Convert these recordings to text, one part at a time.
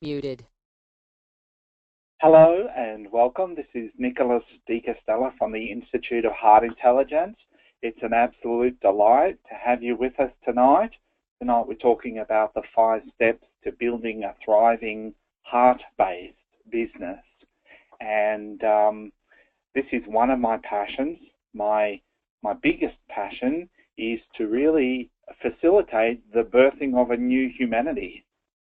Muted. Hello and welcome. This is Nicholas DiCastella from the Institute of Heart Intelligence. It's an absolute delight to have you with us tonight. Tonight we're talking about the 5 steps to building a thriving heart-based business. And this is one of my passions. My biggest passion is to really facilitate the birthing of a new humanity.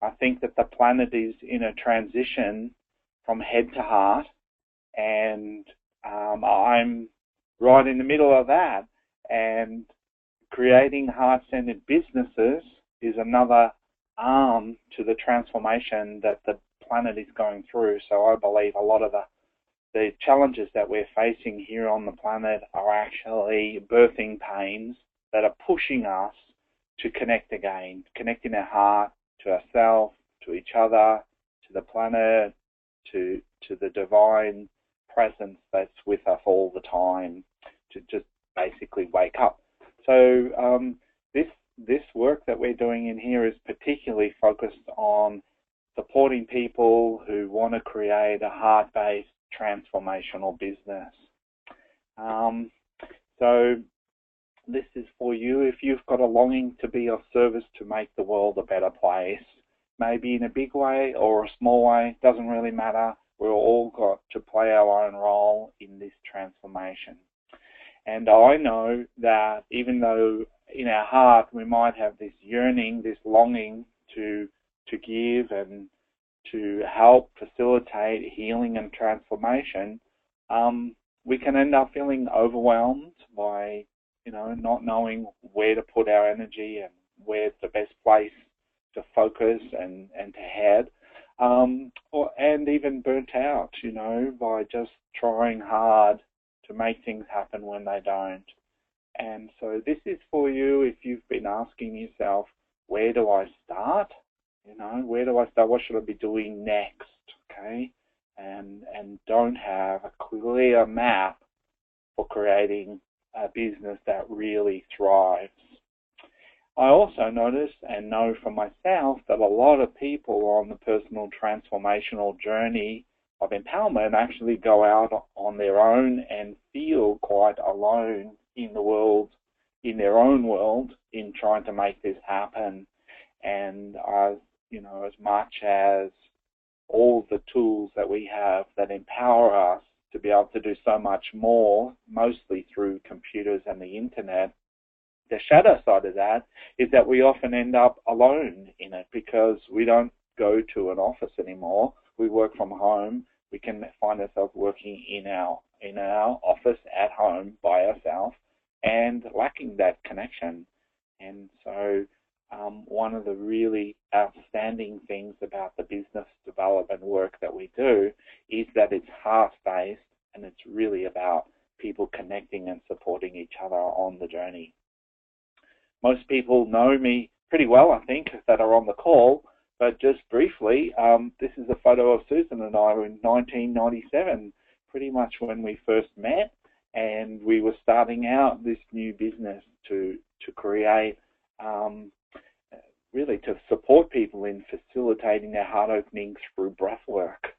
I think that the planet is in a transition from head to heart, and I'm right in the middle of that. And creating heart-centered businesses is another arm to the transformation that the planet is going through. So I believe a lot of the challenges that we're facing here on the planet are actually birthing pains that are pushing us to connect again, connecting our heart to ourselves, to each other, to the planet, to the divine presence that's with us all the time, to just basically wake up. So this work that we're doing in here is particularly focused on supporting people who want to create a heart-based transformational business. So this is for you if you've got a longing to be of service to make the world a better place. Maybe in a big way or a small way, doesn't really matter. We've all got to play our own role in this transformation. And I know that even though in our heart we might have this yearning, this longing to give and to help facilitate healing and transformation, we can end up feeling overwhelmed by, not knowing where to put our energy and where's the best place to focus and to head, and even burnt out, by just trying hard to make things happen when they don't. And so this is for you if you've been asking yourself, where do I start? Where do I start? What should I be doing next? Okay, and don't have a clear map for creating a business that really thrives. I also notice and know from myself that a lot of people on the personal transformational journey of empowerment actually go out on their own and feel quite alone in the world, in their own world, in trying to make this happen. And as much as all the tools that we have that empower us to be able to do so much more, mostly through computers and the internet, the shadow side of that is that we often end up alone in it because we don't go to an office anymore. We work from home. We can find ourselves working in our office at home by ourselves and lacking that connection. And so one of the really outstanding things about the business development work that we do is that it's heart-based and it's really about people connecting and supporting each other on the journey. Most people know me pretty well, I think, that are on the call, but just briefly, this is a photo of Susan and I in 1997, pretty much when we first met, and we were starting out this new business to create, really to support people in facilitating their heart opening through breath work.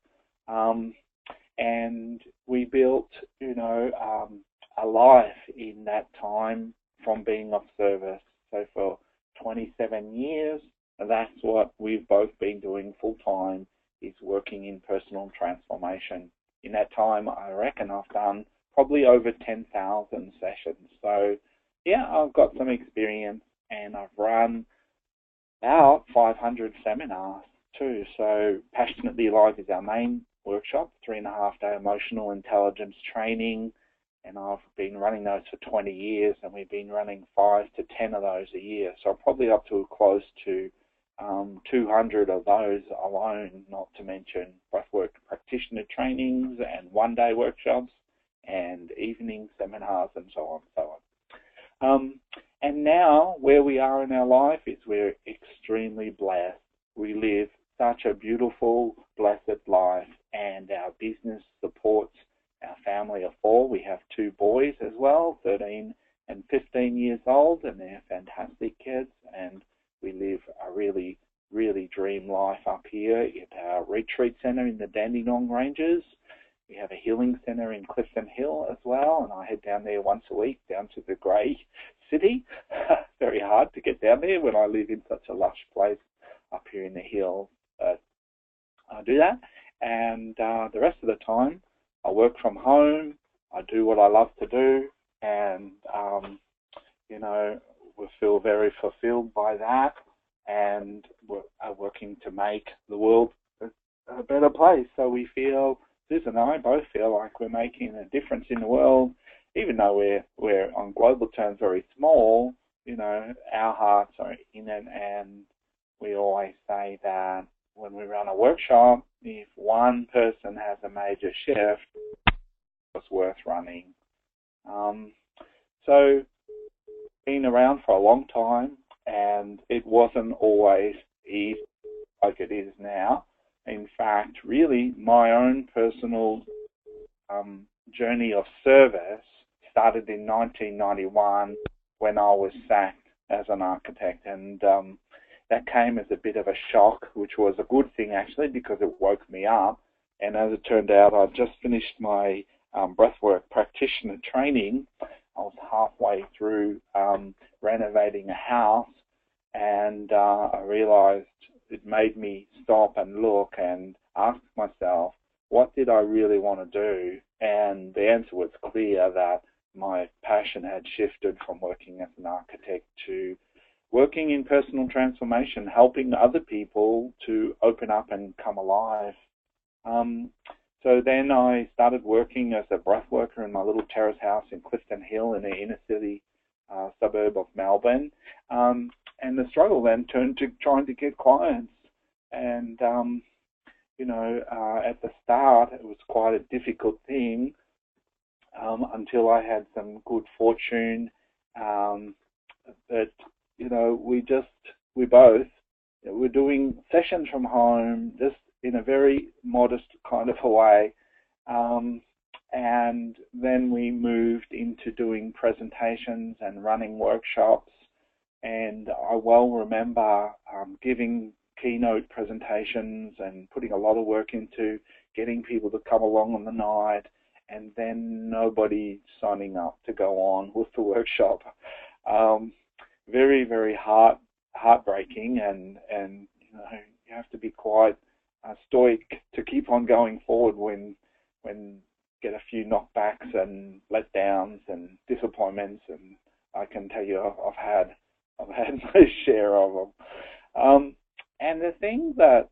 And we built, a life in that time from being of service. So for 27 years, that's what we've both been doing full time, is working in personal transformation. In that time, I reckon I've done probably over 10,000 sessions. So yeah, I've got some experience and I've run about 500 seminars too. So Passionately Alive is our main workshop, 3.5-day emotional intelligence training. And I've been running those for 20 years, and we've been running 5 to 10 of those a year. So probably up to close to 200 of those alone, not to mention breathwork practitioner trainings and one-day workshops and evening seminars and so on and so on. And now where we are in our life is we're extremely blessed. We live such a beautiful, blessed life, and our business supports our family of 4. We have 2 boys as well, 13 and 15 years old, and they're fantastic kids, and we live a really, really dream life up here at our retreat centre in the Dandenong Ranges. We have a healing centre in Clifton Hill as well, and I head down there once a week down to the grey city. Very hard to get down there when I live in such a lush place up here in the hills. But I do that, and the rest of the time I work from home. I do what I love to do, and you know, we feel very fulfilled by that, and we're working to make the world a better place. So we feel, Susan and I both feel like we're making a difference in the world, even though we're on global terms very small. You know, our hearts are in it, and we always say that when we run a workshop, if one person has a major shift, it's worth running. So been around for a long time, and it wasn't always easy like it is now. In fact, really, my own personal journey of service started in 1991 when I was sacked as an architect, and that came as a bit of a shock, which was a good thing actually, because it woke me up. And as it turned out, I'd just finished my breathwork practitioner training. I was halfway through renovating a house, and I realized it made me stop and look and ask myself, what did I really want to do? And the answer was clear, that my passion had shifted from working as an architect to working in personal transformation, helping other people to open up and come alive. So then I started working as a breath worker in my little terrace house in Clifton Hill in the inner city suburb of Melbourne. And the struggle then turned to trying to get clients. And, you know, at the start, it was quite a difficult thing until I had some good fortune that, you know, we both were doing sessions from home, just in a very modest kind of a way. And then we moved into doing presentations and running workshops. And I well remember giving keynote presentations and putting a lot of work into getting people to come along on the night, and then nobody signing up to go on with the workshop. Very, very heartbreaking, and you know, you have to be quite stoic to keep on going forward when get a few knockbacks and letdowns and disappointments, and I can tell you I've had my share of them. And the thing that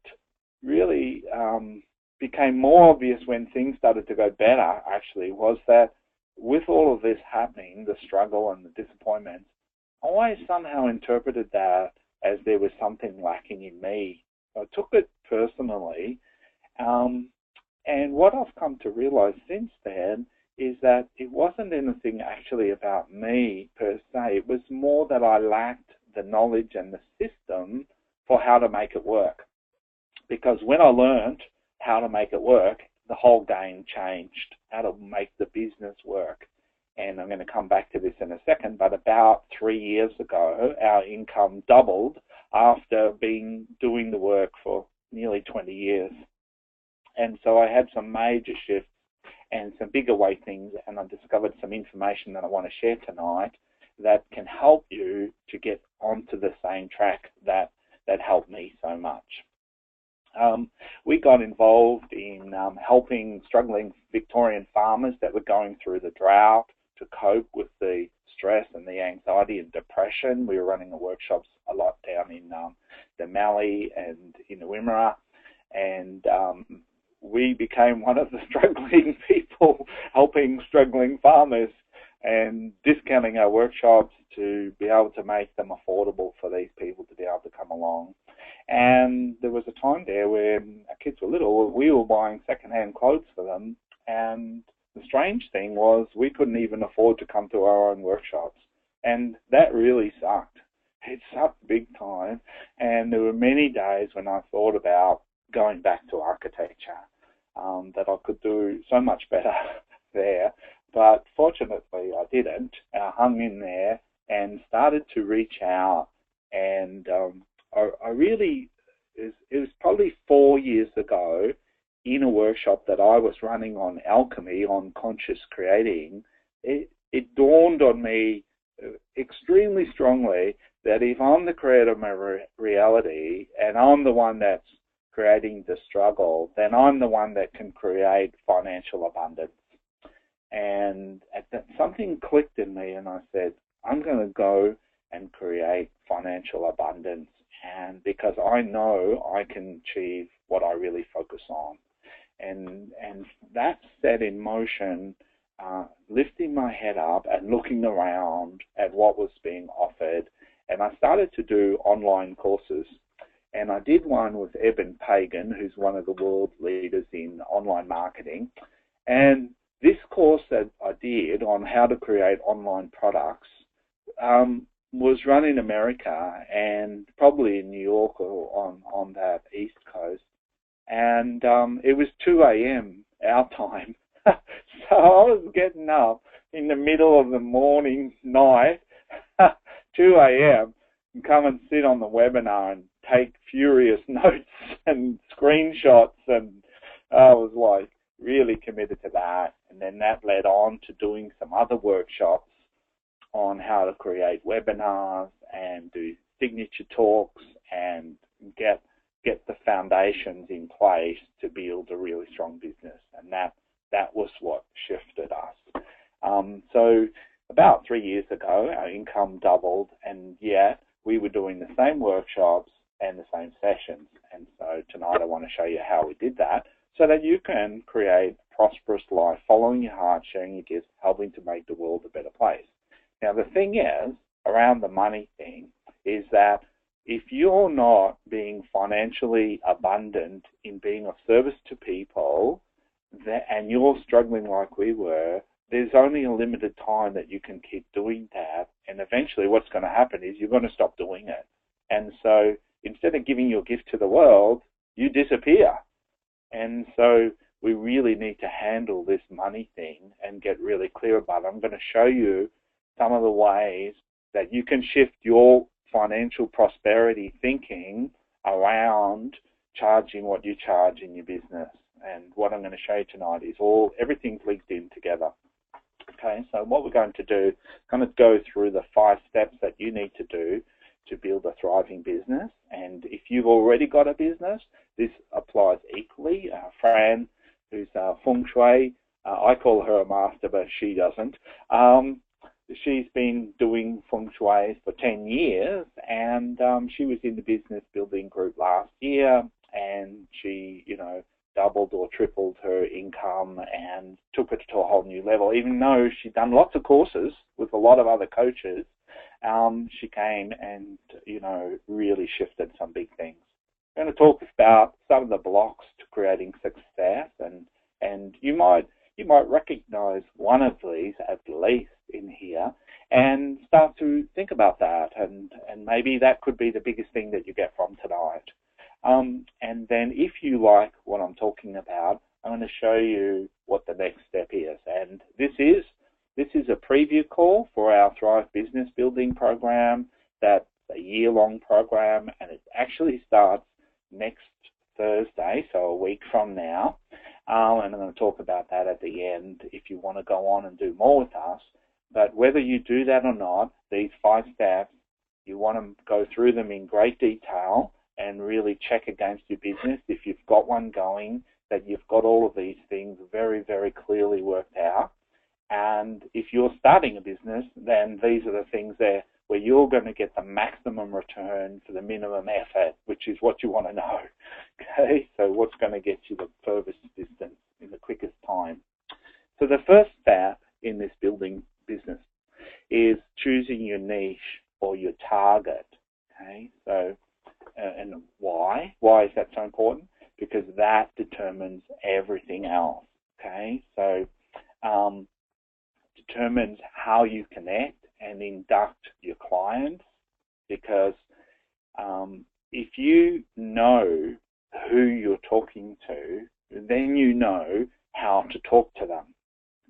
really became more obvious when things started to go better, actually, was that with all of this happening, the struggle and the disappointments, I always somehow interpreted that as there was something lacking in me. I took it personally. And what I've come to realize since then is that it wasn't anything actually about me per se. It was more that I lacked the knowledge and the system for how to make it work. Because when I learned how to make it work, the whole game changed, how to make the business work. And I'm going to come back to this in a second, but about 3 years ago, our income doubled after doing the work for nearly 20 years. And so I had some major shifts and some bigger things, and I discovered some information that I want to share tonight that can help you to get onto the same track that helped me so much. We got involved in helping struggling Victorian farmers that were going through the drought to cope with the stress and the anxiety and depression. We were running the workshops a lot down in the Mallee and in the Wimmera, and we became one of the struggling people helping struggling farmers and discounting our workshops to be able to make them affordable for these people to be able to come along. And there was a time there when our kids were little, we were buying second-hand clothes for them, and the strange thing was we couldn't even afford to come to our own workshops. And that really sucked. It sucked big time. And there were many days when I thought about going back to architecture, that I could do so much better there. But fortunately I didn't. I hung in there and started to reach out, and I really it was probably 4 years ago in a workshop that I was running on alchemy, on conscious creating. It dawned on me extremely strongly that if I'm the creator of my reality and I'm the one that's creating the struggle, then I'm the one that can create financial abundance. And something clicked in me, and I said, I'm going to go and create financial abundance, and because I know I can achieve what I really focus on. And that set in motion lifting my head up and looking around at what was being offered. And I started to do online courses. And I did one with Eben Pagan, who's one of the world leaders in online marketing. And this course that I did on how to create online products was run in America and probably in New York or on that East Coast. And it was 2 a.m. our time. So I was getting up in the middle of the morning, night, 2 a.m., and come and sit on the webinar and take furious notes and screenshots. And I was like really committed to that. And then that led on to doing some other workshops on how to create webinars and do signature talks and get the foundations in place to build a really strong business. And that was what shifted us. So about 3 years ago, our income doubled, and yet we were doing the same workshops and the same sessions. And so tonight I want to show you how we did that so that you can create a prosperous life, following your heart, sharing your gifts, helping to make the world a better place. Now, the thing is, around the money thing, is that if you're not being financially abundant in being of service to people, and you're struggling like we were, there's only a limited time that you can keep doing that. And eventually what's going to happen is you're going to stop doing it. And so instead of giving your gift to the world, you disappear. And so we really need to handle this money thing and get really clear about it. I'm going to show you some of the ways that you can shift your financial prosperity thinking around charging what you charge in your business. And what I'm going to show you tonight is everything's linked in together. Okay, so what we're going to do is kind of go through the 5 steps that you need to do to build a thriving business. And if you've already got a business, this applies equally. Fran, who's feng shui, I call her a master, but she doesn't. She's been doing feng shui for 10 years, and she was in the business building group last year, and she, doubled or tripled her income and took it to a whole new level. Even though she'd done lots of courses with a lot of other coaches, she came and, really shifted some big things. I'm going to talk about some of the blocks to creating success, and you might recognize one of these at least in here and start to think about that, and maybe that could be the biggest thing that you get from tonight. And then if you like what I'm talking about, I'm going to show you what the next step is. And this is a preview call for our Thrive Business Building program. That's a year-long program, and it actually starts next Thursday, so a week from now. And I'm going to talk about that at the end if you want to go on and do more with us. But whether you do that or not, these 5 steps, you want to go through them in great detail and really check against your business if you've got one going, that you've got all of these things very, very clearly worked out. And if you're starting a business, then these are the things there where you're going to get the maximum return for the minimum effort, which is what you want to know. Okay, so what's going to get you the furthest distance in the quickest time? So the first step in this building business is choosing your niche or your target. Okay, so and why? Why is that so important? Because that determines everything else. Okay, so determines how you connect and induct your clients, because if you know who you're talking to, then you know how to talk to them.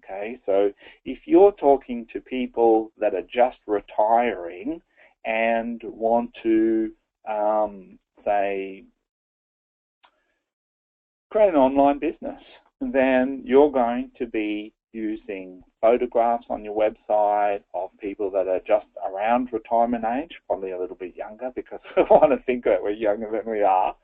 Okay, so if you're talking to people that are just retiring and want to, say, create an online business. Then you're going to be using photographs on your website of people that are just around retirement age, probably a little bit younger because we want to think that we're younger than we are.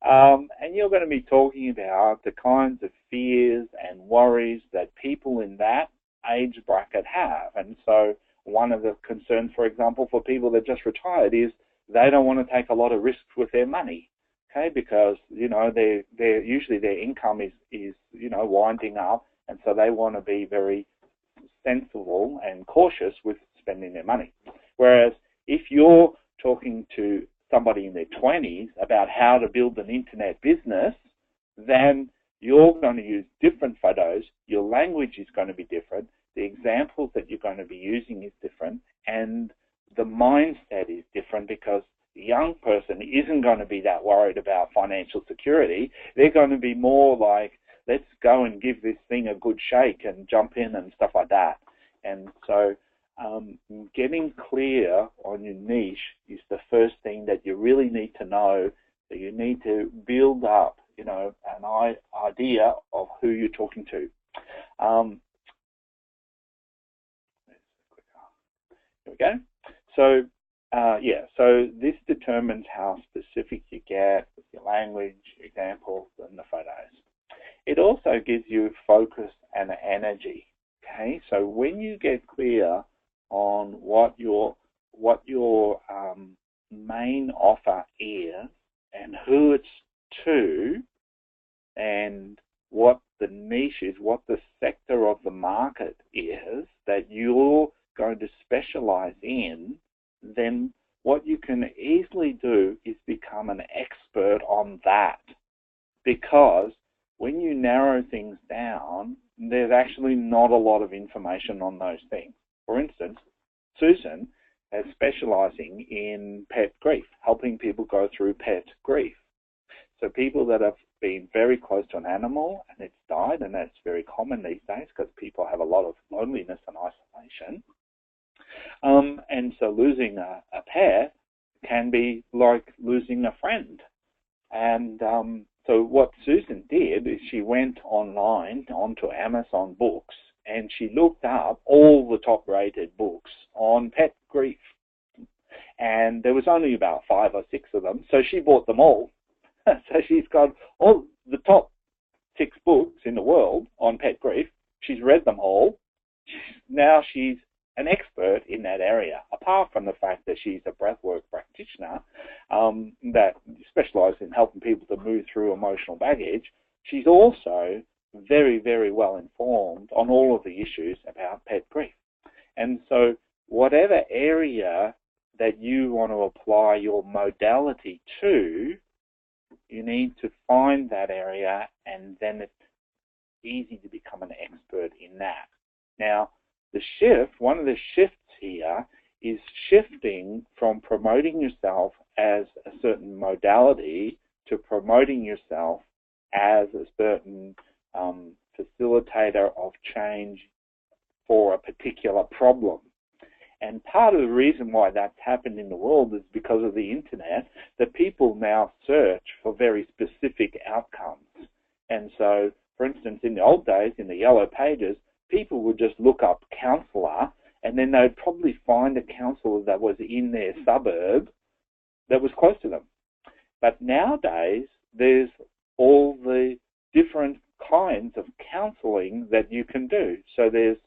And you're going to be talking about the kinds of fears and worries that people in that age bracket have. And so one of the concerns, for example, for people that just retired is they don't want to take a lot of risks with their money. Okay, because they're usually their income is winding up, and so they want to be very sensible and cautious with spending their money. Whereas if you're talking to somebody in their 20s about how to build an internet business, then you're going to use different photos. Your language is going to be different. The examples that you're going to be using is different, and the mindset is different because the young person isn't going to be that worried about financial security. They're going to be more like, let's go and give this thing a good shake and jump in and stuff like that. And so getting clear on your niche is the first thing that you really need to know, that you need to build up, an idea of who you're talking to. Here we go. So, so this determines how specific you get with your language, examples, and the photos. It also gives you focus and energy. Okay, so when you get clear on what your main offer is and who it's to, and what the niche is, what the sector of the market is that you're going to specialize in, then what you can easily do is become an expert on that. Because when you narrow things down, there's actually not a lot of information on those things. For instance, Susan is specializing in pet grief, helping people go through pet grief. So people that have been very close to an animal and it's died, and that's very common these days because people have a lot of loneliness and isolation. And so losing a pet can be like losing a friend. And so what Susan did is she went online onto Amazon Books and she looked up all the top-rated books on pet grief. And there was only about 5 or 6 of them, so she bought them all. So she's got all the top 6 books in the world on pet grief. She's read them all. Now she's an expert in that area, apart from the fact that she's a breathwork practitioner that specializes in helping people to move through emotional baggage. She's also very, very well informed on all of the issues about pet grief. And so whatever area that you want to apply your modality to, you need to find that area, and then it's easy to become an expert in that. Now, the shift, one of the shifts here is shifting from promoting yourself as a certain modality to promoting yourself as a certain facilitator of change for a particular problem. And part of the reason why that's happened in the world is because of the internet, that people now search for very specific outcomes. And so, for instance, in the old days, in the yellow pages, people would just look up counsellor, and then they'd probably find a counsellor that was in their suburb that was close to them. But nowadays, there's all the different kinds of counselling that you can do. So there's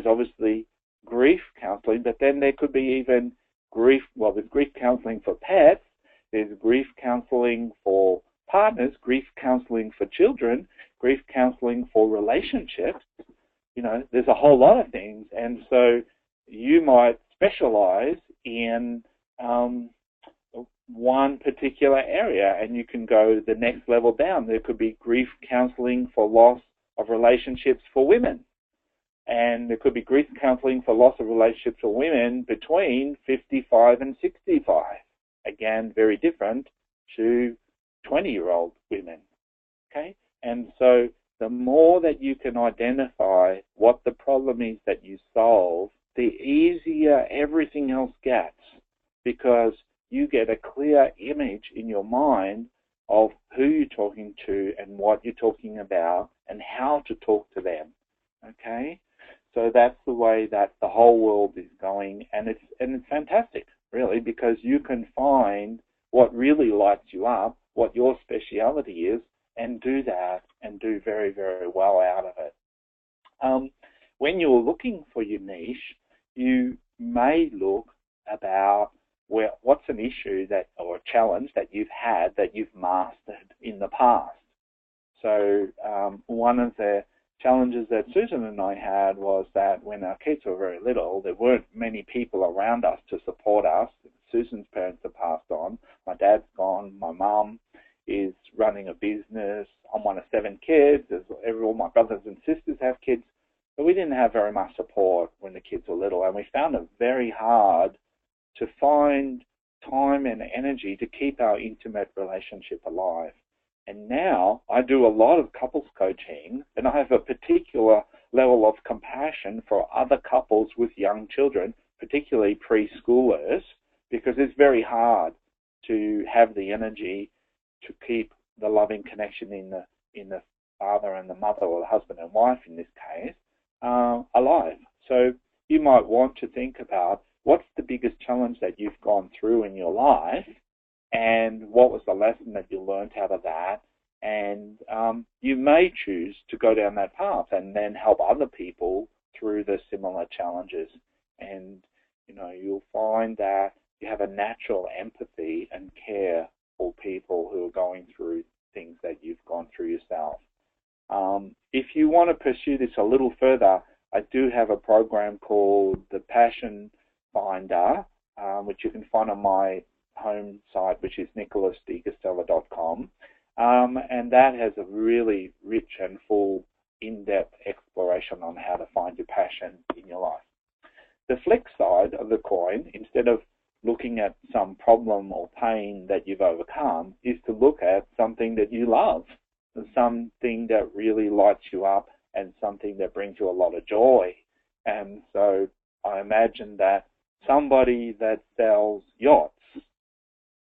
obviously grief counselling, but then there could be even there's grief counselling for pets, there's grief counselling for partners, grief counselling for children, grief counselling for relationships. There's a whole lot of things, and so you might specialize in one particular area, and you can go the next level down. There could be grief counselling for loss of relationships for women, and there could be grief counselling for loss of relationships for women between 55 and 65. Again, very different to 20-year-old women. Okay, and so the more that you can identify what the problem is that you solve, the easier everything else gets, because you get a clear image in your mind of who you're talking to and what you're talking about and how to talk to them. Okay? So that's the way that the whole world is going, and it's fantastic, really, because you can find what really lights you up, what your speciality is, and do that and do very, very well out of it. When you're looking for your niche, you may look about what's an issue or a challenge that you've had that you've mastered in the past. So one of the challenges that Susan and I had was that when our kids were very little, there weren't many people around us to support us. Susan's parents have passed on. My dad's gone. My mum is running a business. I'm one of 7 kids. All my brothers and sisters have kids. But we didn't have very much support when the kids were little, and we found it very hard to find time and energy to keep our intimate relationship alive. And now I do a lot of couples coaching, and I have a particular level of compassion for other couples with young children, particularly preschoolers, because it's very hard to have the energy to keep the loving connection in the father and the mother, or the husband and wife in this case, alive. So you might want to think about what's the biggest challenge that you've gone through in your life, and what was the lesson that you learned out of that. And you may choose to go down that path and then help other people through the similar challenges. And, you'll find that you have a natural empathy and care for people who are going through things that you've gone through yourself. If you want to pursue this a little further, I do have a program called the Passion Finder, which you can find on my home site, which is nicholasdegastella.com. And that has a really rich and full, in-depth exploration on how to find your passion in your life. The flip side of the coin, instead of looking at some problem or pain that you've overcome, is to look at something that you love, something that really lights you up, and something that brings you a lot of joy. And so I imagine that somebody that sells yachts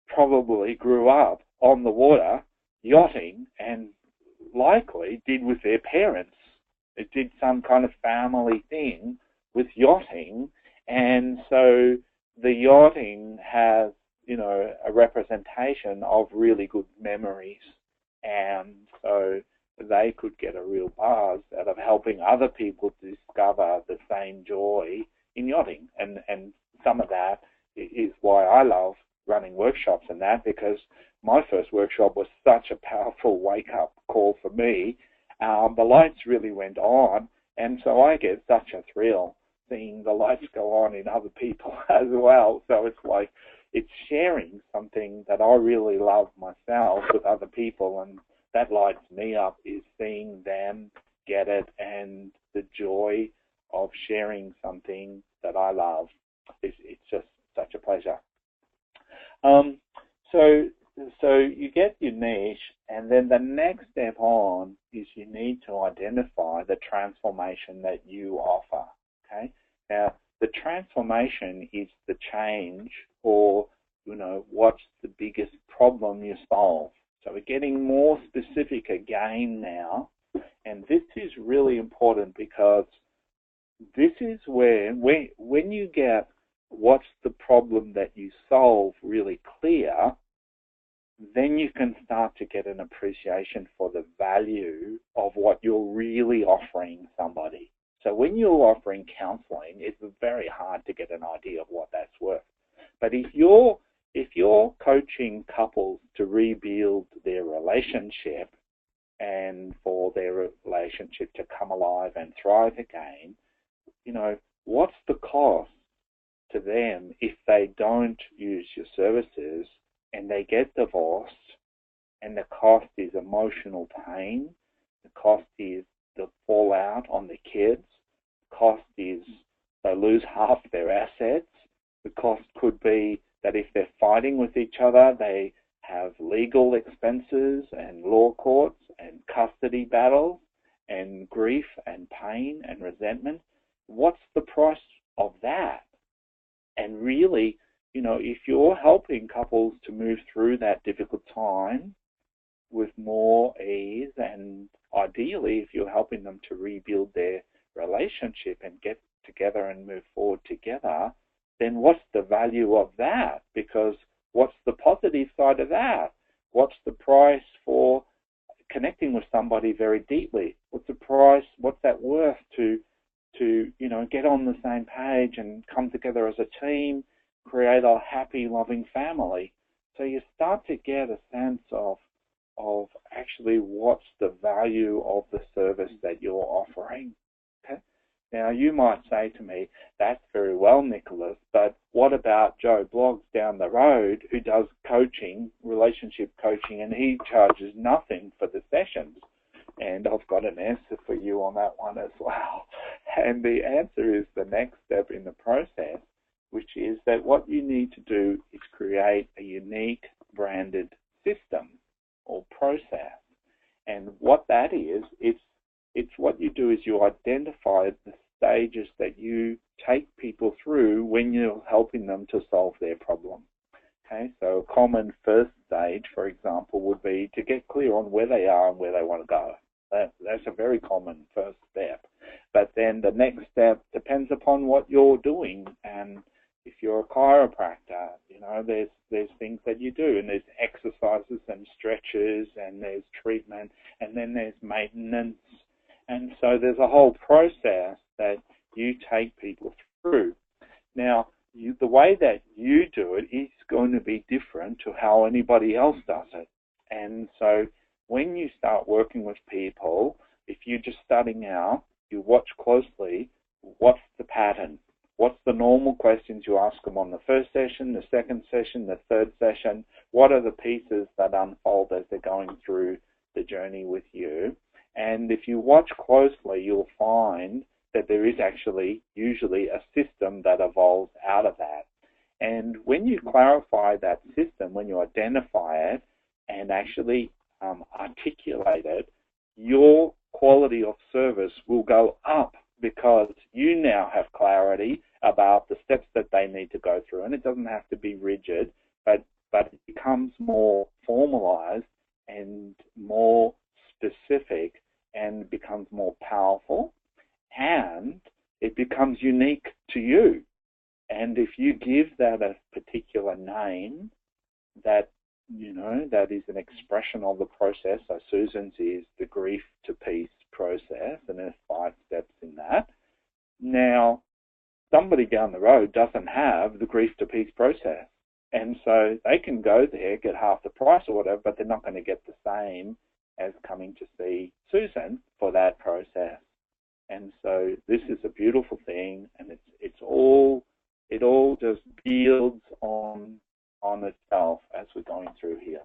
probably grew up on the water yachting, and likely did with their parents. It did some kind of family thing with yachting, and so the yachting has, a representation of really good memories, and so they could get a real buzz out of helping other people discover the same joy in yachting. And some of that is why I love running workshops and that, because my first workshop was such a powerful wake-up call for me. The lights really went on, and so I get such a thrill seeing the lights go on in other people as well. So it's like it's sharing something that I really love myself with other people, and that lights me up, is seeing them get it, and the joy of sharing something that I love. It's just such a pleasure. So you get your niche, and then the next step on is you need to identify the transformation that you offer. Okay. Now, the transformation is the change, or what's the biggest problem you solve. So we're getting more specific again now, and this is really important, because this is where when you get what's the problem that you solve really clear, then you can start to get an appreciation for the value of what you're really offering somebody. So when you're offering counseling, it's very hard to get an idea of what that's worth. But if you're coaching couples to rebuild their relationship and for their relationship to come alive and thrive again, what's the cost to them if they don't use your services and they get divorced, and the cost is emotional pain, the cost is the fallout on the kids, the cost is they lose half their assets, the cost could be that if they're fighting with each other, they have legal expenses and law courts and custody battles and grief and pain and resentment. What's the price of that? And really, if you're helping couples to move through that difficult time, with more ease, and ideally, if you're helping them to rebuild their relationship and get together and move forward together, then what's the value of that? Because what's the positive side of that? What's the price for connecting with somebody very deeply? What's the price? What's that worth to get on the same page and come together as a team, create a happy, loving family? So you start to get a sense of actually what's the value of the service that you're offering. Okay? Now you might say to me, that's very well, Nicholas, but what about Joe Bloggs down the road who does coaching, relationship coaching, and he charges nothing for the sessions? And I've got an answer for you on that one as well. And the answer is the next step in the process, which is that what you need to do is create a unique branded system or process. And what that is, it's what you do is you identify the stages that you take people through when you're helping them to solve their problem. Okay, so a common first stage, for example, would be to get clear on where they are and where they want to go. That's a very common first step. But then the next step depends upon what you're doing. And if you're a chiropractor, there's things that you do, and there's exercises and stretches, and there's treatment, and then there's maintenance. And so there's a whole process that you take people through. Now, the way that you do it is going to be different to how anybody else does it. And so when you start working with people, if you're just starting out, you watch closely, what's the pattern? What's the normal questions you ask them on the first session, the second session, the third session? What are the pieces that unfold as they're going through the journey with you? And if you watch closely, you'll find that there is actually usually a system that evolves out of that. And when you clarify that system, when you identify it and actually articulate it, your quality of service will go up, because you now have clarity about the steps that they need to go through. And it doesn't have to be rigid, but it becomes more formalized and more specific and becomes more powerful, and it becomes unique to you. And if you give that a particular name that is an expression of the process, so Susan's is the grief to peace process, and there's 5 steps in that. Now, somebody down the road doesn't have the grief to peace process, and so they can go there, get half the price or whatever, but they're not going to get the same as coming to see Susan for that process. And so this is a beautiful thing, and it all just builds on itself as we're going through here.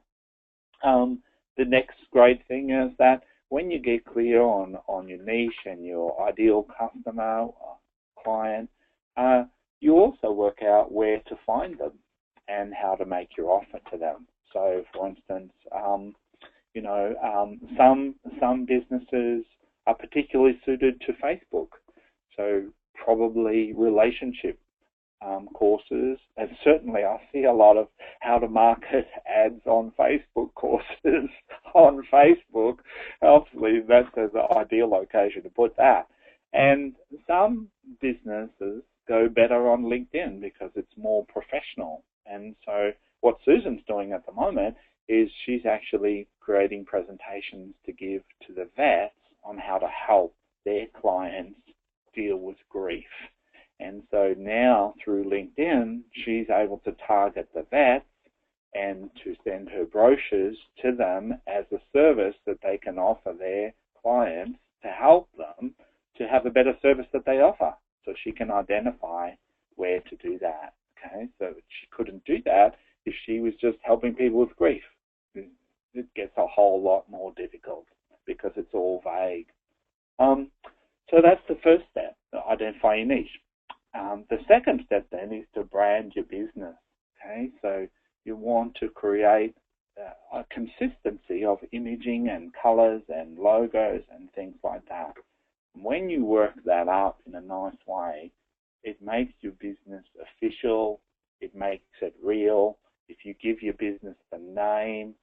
The next great thing is that when you get clear on your niche and your ideal customer or client, you also work out where to find them and how to make your offer to them. So, for instance, some businesses are particularly suited to Facebook. So probably relationship courses, and certainly I see a lot of how to market ads on Facebook courses on Facebook. Hopefully that's an ideal location to put that. And some businesses go better on LinkedIn because it's more professional. And so what Susan's doing at the moment is she's actually creating presentations to give to the vets on how to help their clients deal with grief. And so now through LinkedIn, she's able to target the vets and to send her brochures to them as a service that they can offer their clients to help them to have a better service that they offer. So she can identify where to do that. Okay, so she couldn't do that if she was just helping people with grief. It gets a whole lot more difficult because it's all vague. So that's the first step, identify your niche. The second step then is to brand your business. Okay, so you want to create a consistency of imaging and colors and logos and things like that. When you work that up in a nice way, it makes your business official, it makes it real. If you give your business a name,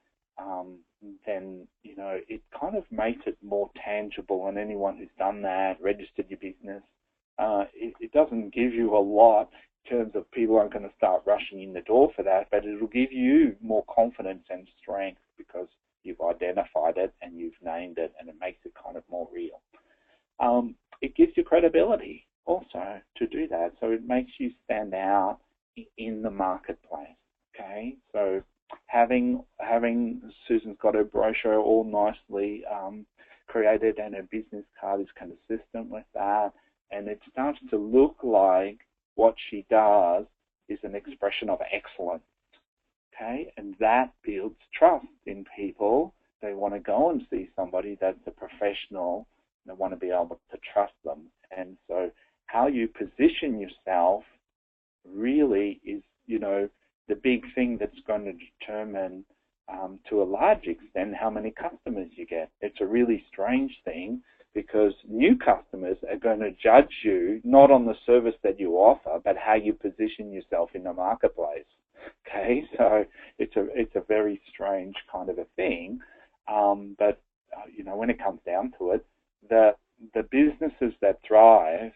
then, you know, it kind of makes it more tangible. And anyone who's done that, registered your business, it doesn't give you a lot in terms of people aren't going to start rushing in the door for that, but it'll give you more confidence and strength because you've identified it and you've named it, and it makes it kind of more real. It gives you credibility also to do that, so it makes you stand out in the marketplace. Okay, so having Susan's got her brochure all nicely created, and her business card is consistent with that, and it starts to look like what she does is an expression of excellence. Okay, and that builds trust in people. They want to go and see somebody that's a professional. They want to be able to trust them. And so how you position yourself really is, you know, the big thing that's going to determine to a large extent how many customers you get. It's a really strange thing because new customers are going to judge you not on the service that you offer, but how you position yourself in the marketplace. Okay, so it's a very strange kind of a thing, but you know, when it comes down to it, the businesses that thrive,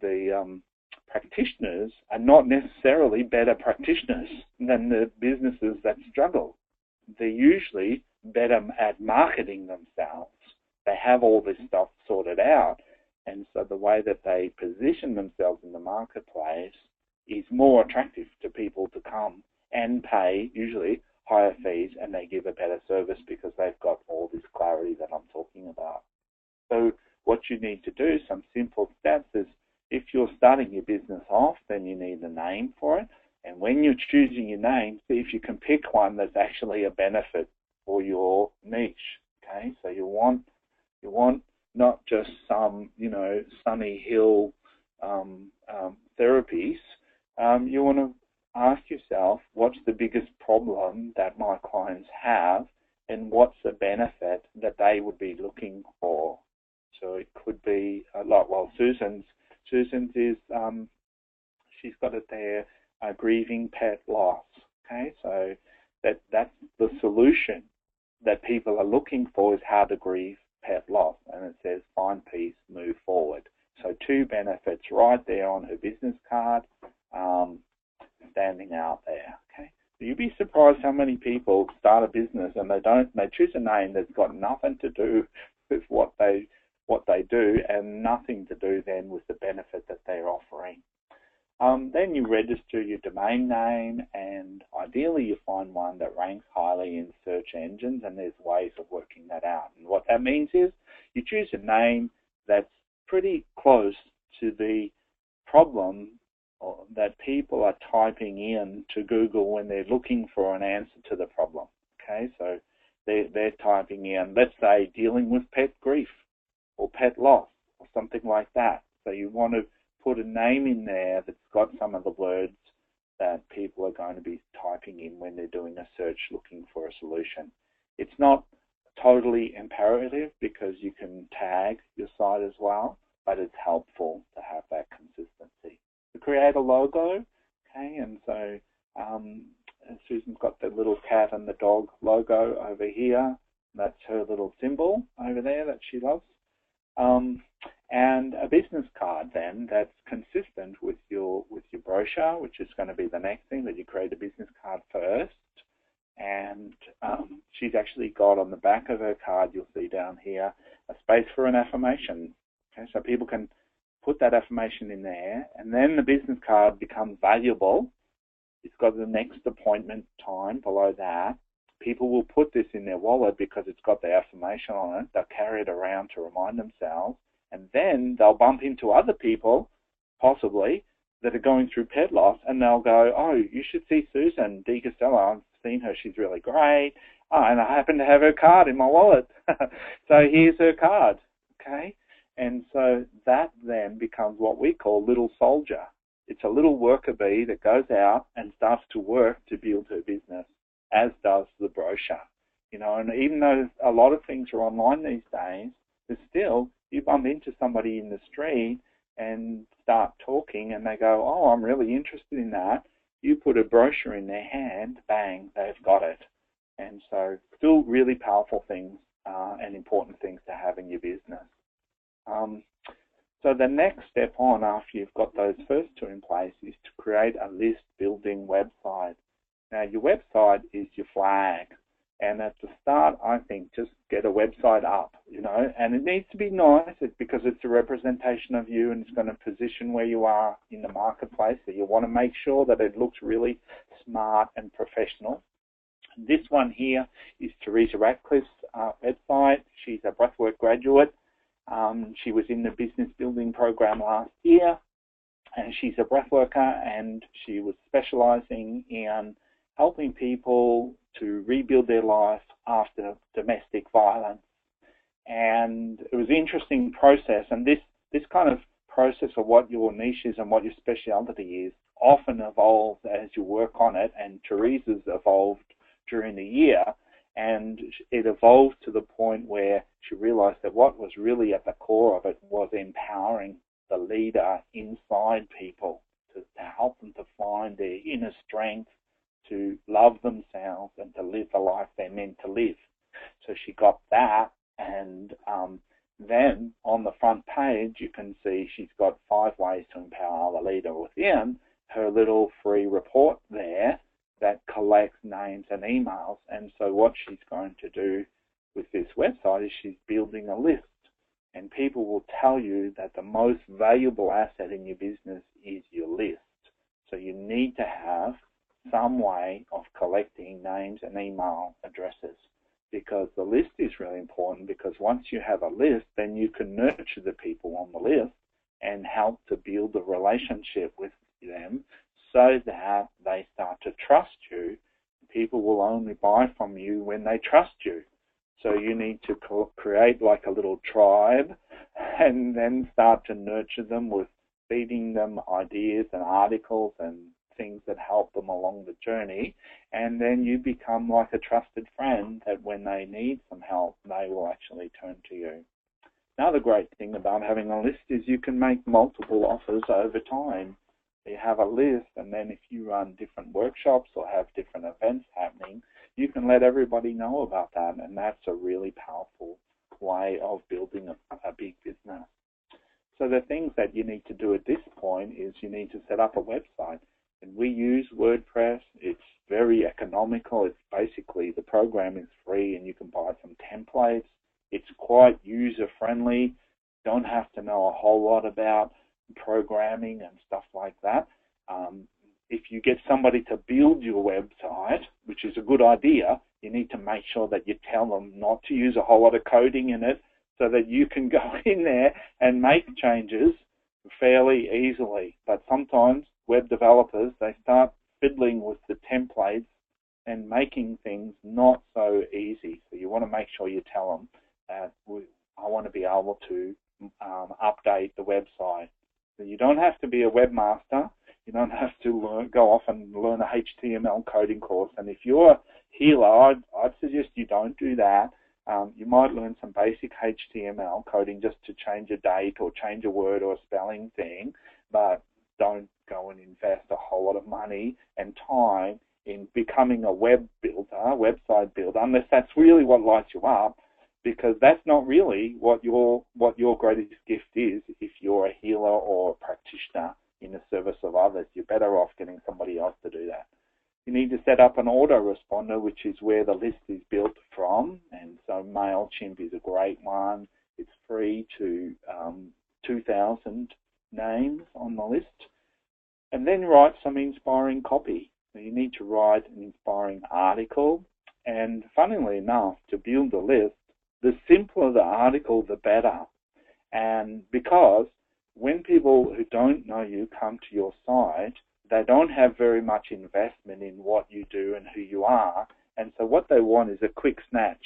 the practitioners are not necessarily better practitioners than the businesses that struggle. They're usually better at marketing themselves. They have all this stuff sorted out, and so the way that they position themselves in the marketplace is more attractive to people to come and pay usually higher fees, and they give a better service because they've got all this clarity that I'm talking about. So what you need to do, some simple steps, is if you're starting your business off, then you need a name for it. And when you're choosing your name, see if you can pick one that's actually a benefit for your niche. Okay, so you want not just some, you know, Sunny Hill therapies. You want to ask yourself, what's the biggest problem that my clients have, and what's the benefit that they would be looking for? So it could be a lot. Well, Susan's is she's got it there, grieving pet loss. Okay, so that's the solution that people are looking for, is how to grieve pet loss, and it says find peace, move forward. So 2 benefits right there on her business card, standing out there. Okay, so you'd be surprised how many people start a business and they choose a name that's got nothing to do with what they do, and nothing to do then with the benefit that they're offering. Then you register your domain name, and ideally you find one that ranks highly in search engines, and there's ways of working that out. And what that means is you choose a name that's pretty close to the problem that people are typing in to Google when they're looking for an answer to the problem. Okay, so they're typing in, let's say, dealing with pet grief or pet loss or something like that. So you want to put a name in there that's got some of the words that people are going to be typing in when they're doing a search looking for a solution. It's not totally imperative because you can tag your site as well, but it's helpful to have that consistency. To create a logo, okay, and so Susan's got the little cat and the dog logo over here. That's her little symbol over there that she loves. And a business card then that's consistent with your brochure, which is going to be the next thing, that you create a business card first. And she's actually got on the back of her card, you'll see down here, a space for an affirmation. Okay, so people can put that affirmation in there, and then the business card becomes valuable. It's got the next appointment time below that. People will put this in their wallet because it's got the affirmation on it. They'll carry it around to remind themselves, and then they'll bump into other people, possibly, that are going through pet loss, and they'll go, oh, you should see Susan D. Costello. I've seen her. She's really great. Oh, and I happen to have her card in my wallet. So here's her card, okay? And so that then becomes what we call little soldier. It's a little worker bee that goes out and starts to work to build her business, as does the brochure. You know, and even though a lot of things are online these days, there's still, you bump into somebody in the street and start talking and they go, oh, I'm really interested in that. You put a brochure in their hand, bang, they've got it. And so still really powerful things and important things to have in your business. So the next step on after you've got those first two in place is to create a list building website. Now your website is your flag. And at the start, I think just get a website up, and it needs to be nice because it's a representation of you and it's going to position where you are in the marketplace. So you want to make sure that it looks really smart and professional. This one here is Teresa Ratcliffe's website. She's a breathwork graduate. She was in the business building program last year, and she's a breathworker, and she was specializing in helping people to rebuild their life after domestic violence. And it was an interesting process, and this kind of process of what your niche is and what your speciality is often evolves as you work on it, and Teresa's evolved during the year, and it evolved to the point where she realized that what was really at the core of it was empowering the leader inside people to help them to find their inner strength, to love themselves and to live the life they're meant to live. So she got that, and then on the front page you can see she's got 5 ways to empower the leader within her little free report there that collects names and emails. And so what she's going to do with this website is she's building a list, and people will tell you that the most valuable asset in your business is your list. So you need to have some way of collecting names and email addresses, because the list is really important, because once you have a list, then you can nurture the people on the list and help to build a relationship with them so that they start to trust you. People will only buy from you when they trust you. So you need to create like a little tribe and then start to nurture them with feeding them ideas and articles and things that help them along the journey, and then you become like a trusted friend that when they need some help, they will actually turn to you. Another great thing about having a list is you can make multiple offers over time. You have a list, and then if you run different workshops or have different events happening, you can let everybody know about that, and that's a really powerful way of building a big business. So the things that you need to do at this point is you need to set up a website. And we use WordPress. It's very economical. It's basically, the program is free and you can buy some templates. It's quite user-friendly. Don't have to know a whole lot about programming and stuff like that. If you get somebody to build your website, which is a good idea, you need to make sure that you tell them not to use a whole lot of coding in it so that you can go in there and make changes fairly easily. But sometimes web developers, they start fiddling with the templates and making things not so easy. So you want to make sure you tell them that I want to be able to update the website. So you don't have to be a webmaster. You don't have to go off and learn a HTML coding course. And if you're a healer, I'd suggest you don't do that. You might learn some basic HTML coding just to change a date or change a word or a spelling thing, but don't go and invest a whole lot of money and time in becoming a website builder, unless that's really what lights you up, because that's not really what your greatest gift is. If you're a healer or a practitioner in the service of others, you're better off getting somebody else to do that. You need to set up an autoresponder, which is where the list is built from, and so MailChimp is a great one. It's free to 2,000 names on the list. And then write some inspiring copy. So you need to write an inspiring article, and funnily enough, to build a list, the simpler the article, the better. And because when people who don't know you come to your site, they don't have very much investment in what you do and who you are, and so what they want is a quick snatch.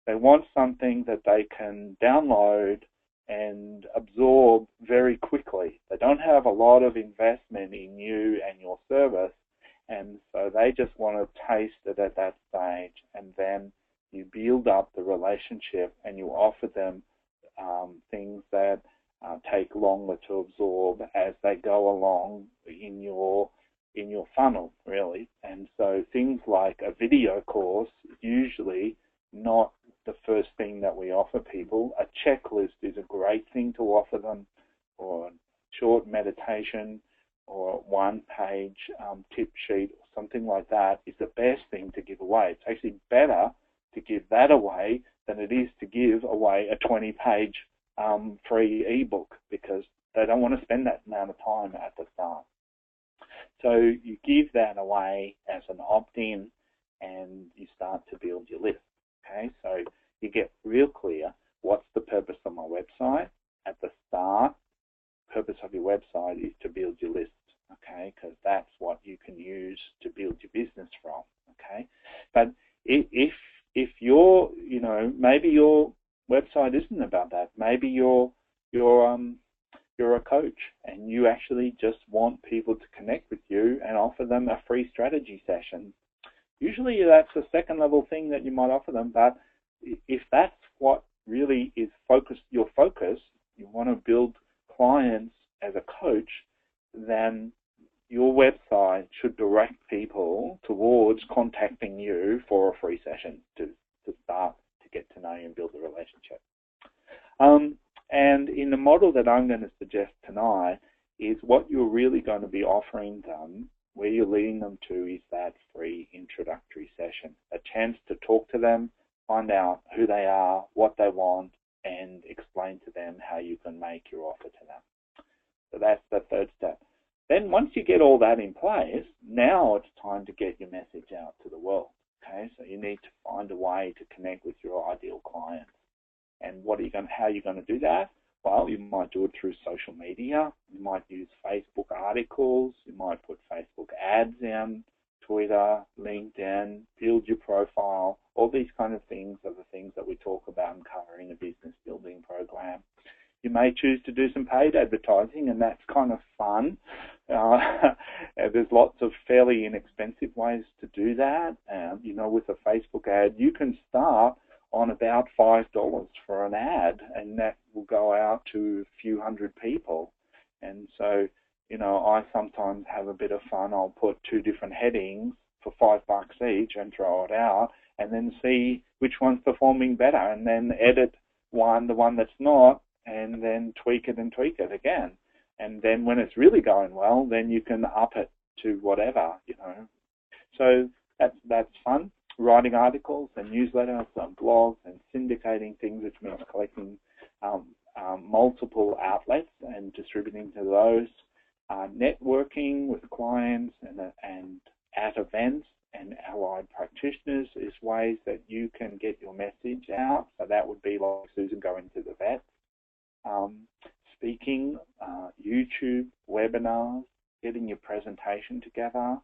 They want something that they can download and absorb very quickly. They don't have a lot of investment in you and your service, and so they just want to taste it at that stage, and then you build up the relationship and you offer them things that take longer to absorb as they go along in your in your funnel, really. And so things like a video course is usually not the first thing that we offer people. A checklist is a great thing to offer them, or a short meditation, or one-page tip sheet, or something like that is the best thing to give away. It's actually better to give that away than it is to give away a 20-page free ebook, because they don't want to spend that amount of time at the start. So you give that away as an opt-in, and you start to build your list. Okay, so you get real clear what's the purpose of my website. At the start, the purpose of your website is to build your list, okay, because that's what you can use to build your business from, okay. But if you're, maybe your website isn't about that. Maybe you're a coach and you actually just want people to connect with you and offer them a free strategy session. Usually that's a second level thing that you might offer them, but if that's what really is your focus, you want to build clients as a coach, then your website should direct people towards contacting you for a free session to start to get to know you and build a relationship. And in the model that I'm going to suggest tonight is what you're really going to be offering them, where you're leading them to, is that free introductory session, a chance to talk to them, find out who they are, what they want, and explain to them how you can make your offer to them. So that's the third step. Then once you get all that in place, now it's time to get your message out to the world. Okay, so you need to find a way to connect with your ideal clients. And how are you going to do that? Well, you might do it through social media. You might use Facebook articles. You might put Facebook ads in, Twitter, LinkedIn, build your profile. All these kind of things are the things that we talk about and cover in a business building program. You may choose to do some paid advertising, and that's kind of fun. There's lots of fairly inexpensive ways to do that. With a Facebook ad, you can start on about $5 for an ad, and that will go out to a few hundred people. And so, I sometimes have a bit of fun. I'll put 2 different headings for $5 each and throw it out, and then see which one's performing better, and then edit the one that's not, and then tweak it again. And then when it's really going well, then you can up it to whatever, So that's fun. Writing articles and newsletters and blogs and syndicating things, which means collecting multiple outlets and distributing to those. Networking with clients and at events and allied practitioners is ways that you can get your message out. So that would be like Susan going to the vet. Speaking, YouTube, webinars, getting your presentation together,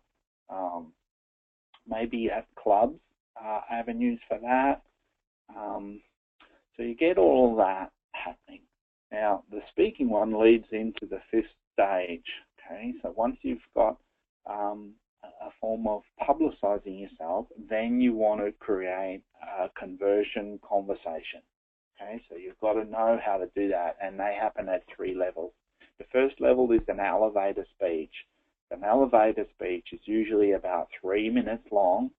maybe at clubs, avenues for that. So you get all that happening. Now, the speaking one leads into the 5th stage. Okay, so once you've got a form of publicizing yourself, then you want to create a conversion conversation. Okay, so you've got to know how to do that, and they happen at 3 levels. The first level is an elevator speech. An elevator speech is usually about 3 minutes long.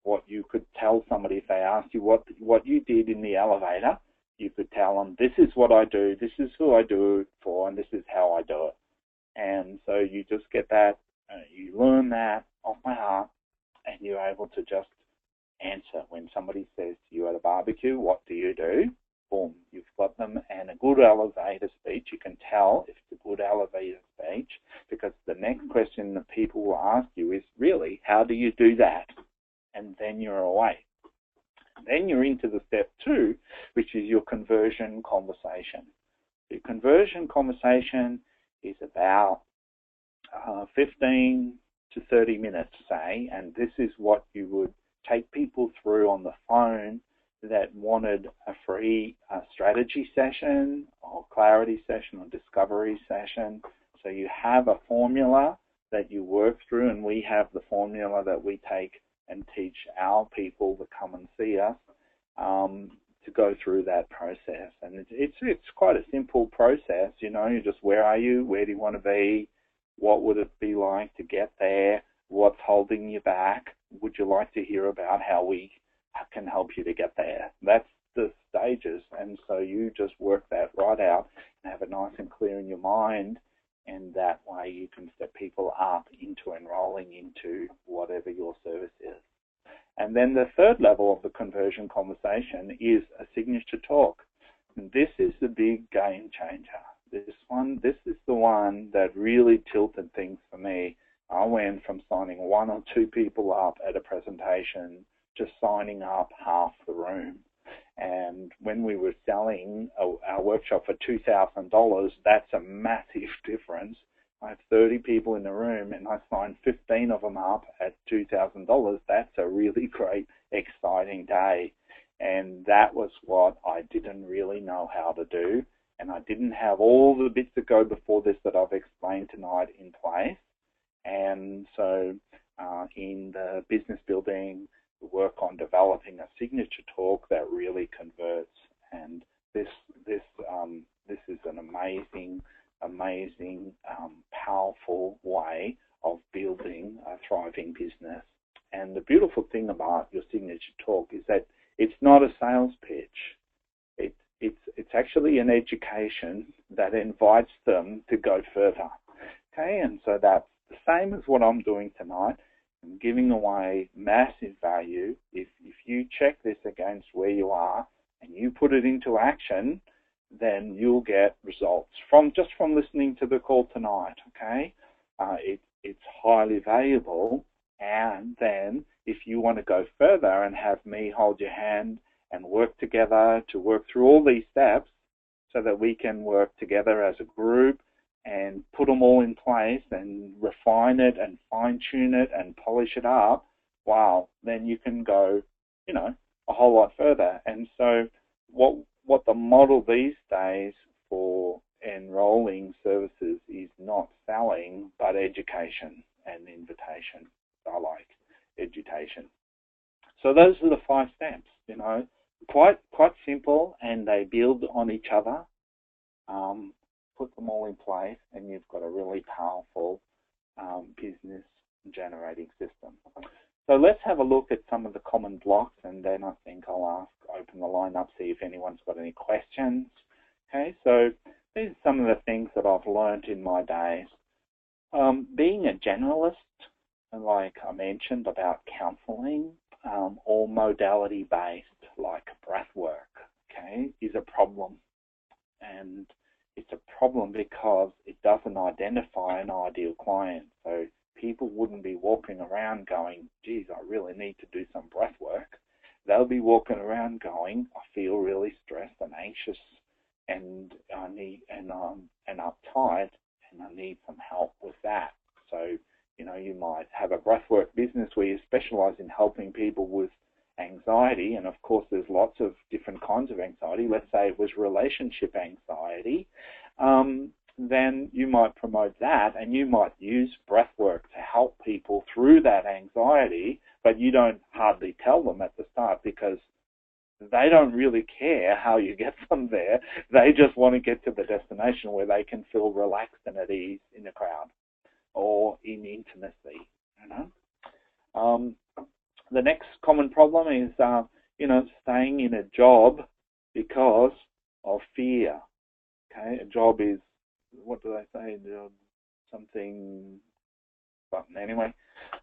What you could tell somebody if they asked you what you did in the elevator, you could tell them, this is what I do, this is who I do it for, and this is how I do it. And so you just get that, you learn that off by heart, and you're able to just answer. When somebody says to you at a barbecue, what do you do? Boom, you've got them. And a good elevator speech, you can tell if it's a good elevator speech, because the next question that people will ask you is, really, how do you do that? And then you're away. Then you're into the step 2, which is your conversion conversation. Your conversion conversation is about 15 to 30 minutes, say, and this is what you would take people through on the phone that wanted a free strategy session or clarity session or discovery session. So you have a formula that you work through, and we have the formula that we take and teach our people that come and see us to go through that process. And it's quite a simple process, you just, where are you, where do you want to be, What would it be like to get there? What's holding you back? Would you like to hear about how we can help you to get there? That's the stages. And so you just work that right out and have it nice and clear in your mind. And that way you can set people up into enrolling into whatever your service is. And then the third level of the conversion conversation is a signature talk. And this is the big game changer. This is the one that really tilted things for me. I went from signing 1 or 2 people up at a presentation to signing up half the room. And when we were selling our workshop for $2,000, that's a massive difference. I have 30 people in the room and I signed 15 of them up at $2,000. That's a really great, exciting day. And that was what I didn't really know how to do. And I didn't have all the bits that go before this that I've explained tonight in place. And so in the business building, work on developing a signature talk that really converts. And this is an amazing, powerful way of building a thriving business. And the beautiful thing about your signature talk is that it's not a sales pitch. It's actually an education that invites them to go further. Okay, and so that's the same as what I'm doing tonight. I'm giving away massive value. If you check this against where you are and you put it into action, then you'll get results just from listening to the call tonight. Okay, it's highly valuable. And then if you want to go further and have me hold your hand and work together to work through all these steps so that we can work together as a group and put them all in place and refine it and fine-tune it and polish it up, wow, then you can go, a whole lot further. And so what the model these days for enrolling services is not selling, but education and invitation. I like education. So those are the 5 steps, quite simple, and they build on each other. Put them all in place, and you've got a really powerful business generating system. So let's have a look at some of the common blocks, and then I think I'll open the line up, see if anyone's got any questions. Okay, so these are some of the things that I've learned in my days. Being a generalist, like I mentioned about counseling, or modality-based, like breath work, okay, is a problem. And it's a problem because it doesn't identify an ideal client. So people wouldn't be walking around going, geez, I really need to do some breath work. They'll be walking around going, I feel really stressed and anxious and uptight, and I need some help with that. So, you might have a breathwork business where you specialize in helping people with anxiety, and of course there's lots of different kinds of anxiety. Let's say it was relationship anxiety, then you might promote that, and you might use breathwork to help people through that anxiety, but you don't hardly tell them at the start because they don't really care how you get them there. They just want to get to the destination where they can feel relaxed and at ease in a crowd or in intimacy, The next common problem is, staying in a job because of fear. Okay, a job is, what do they say? Something anyway.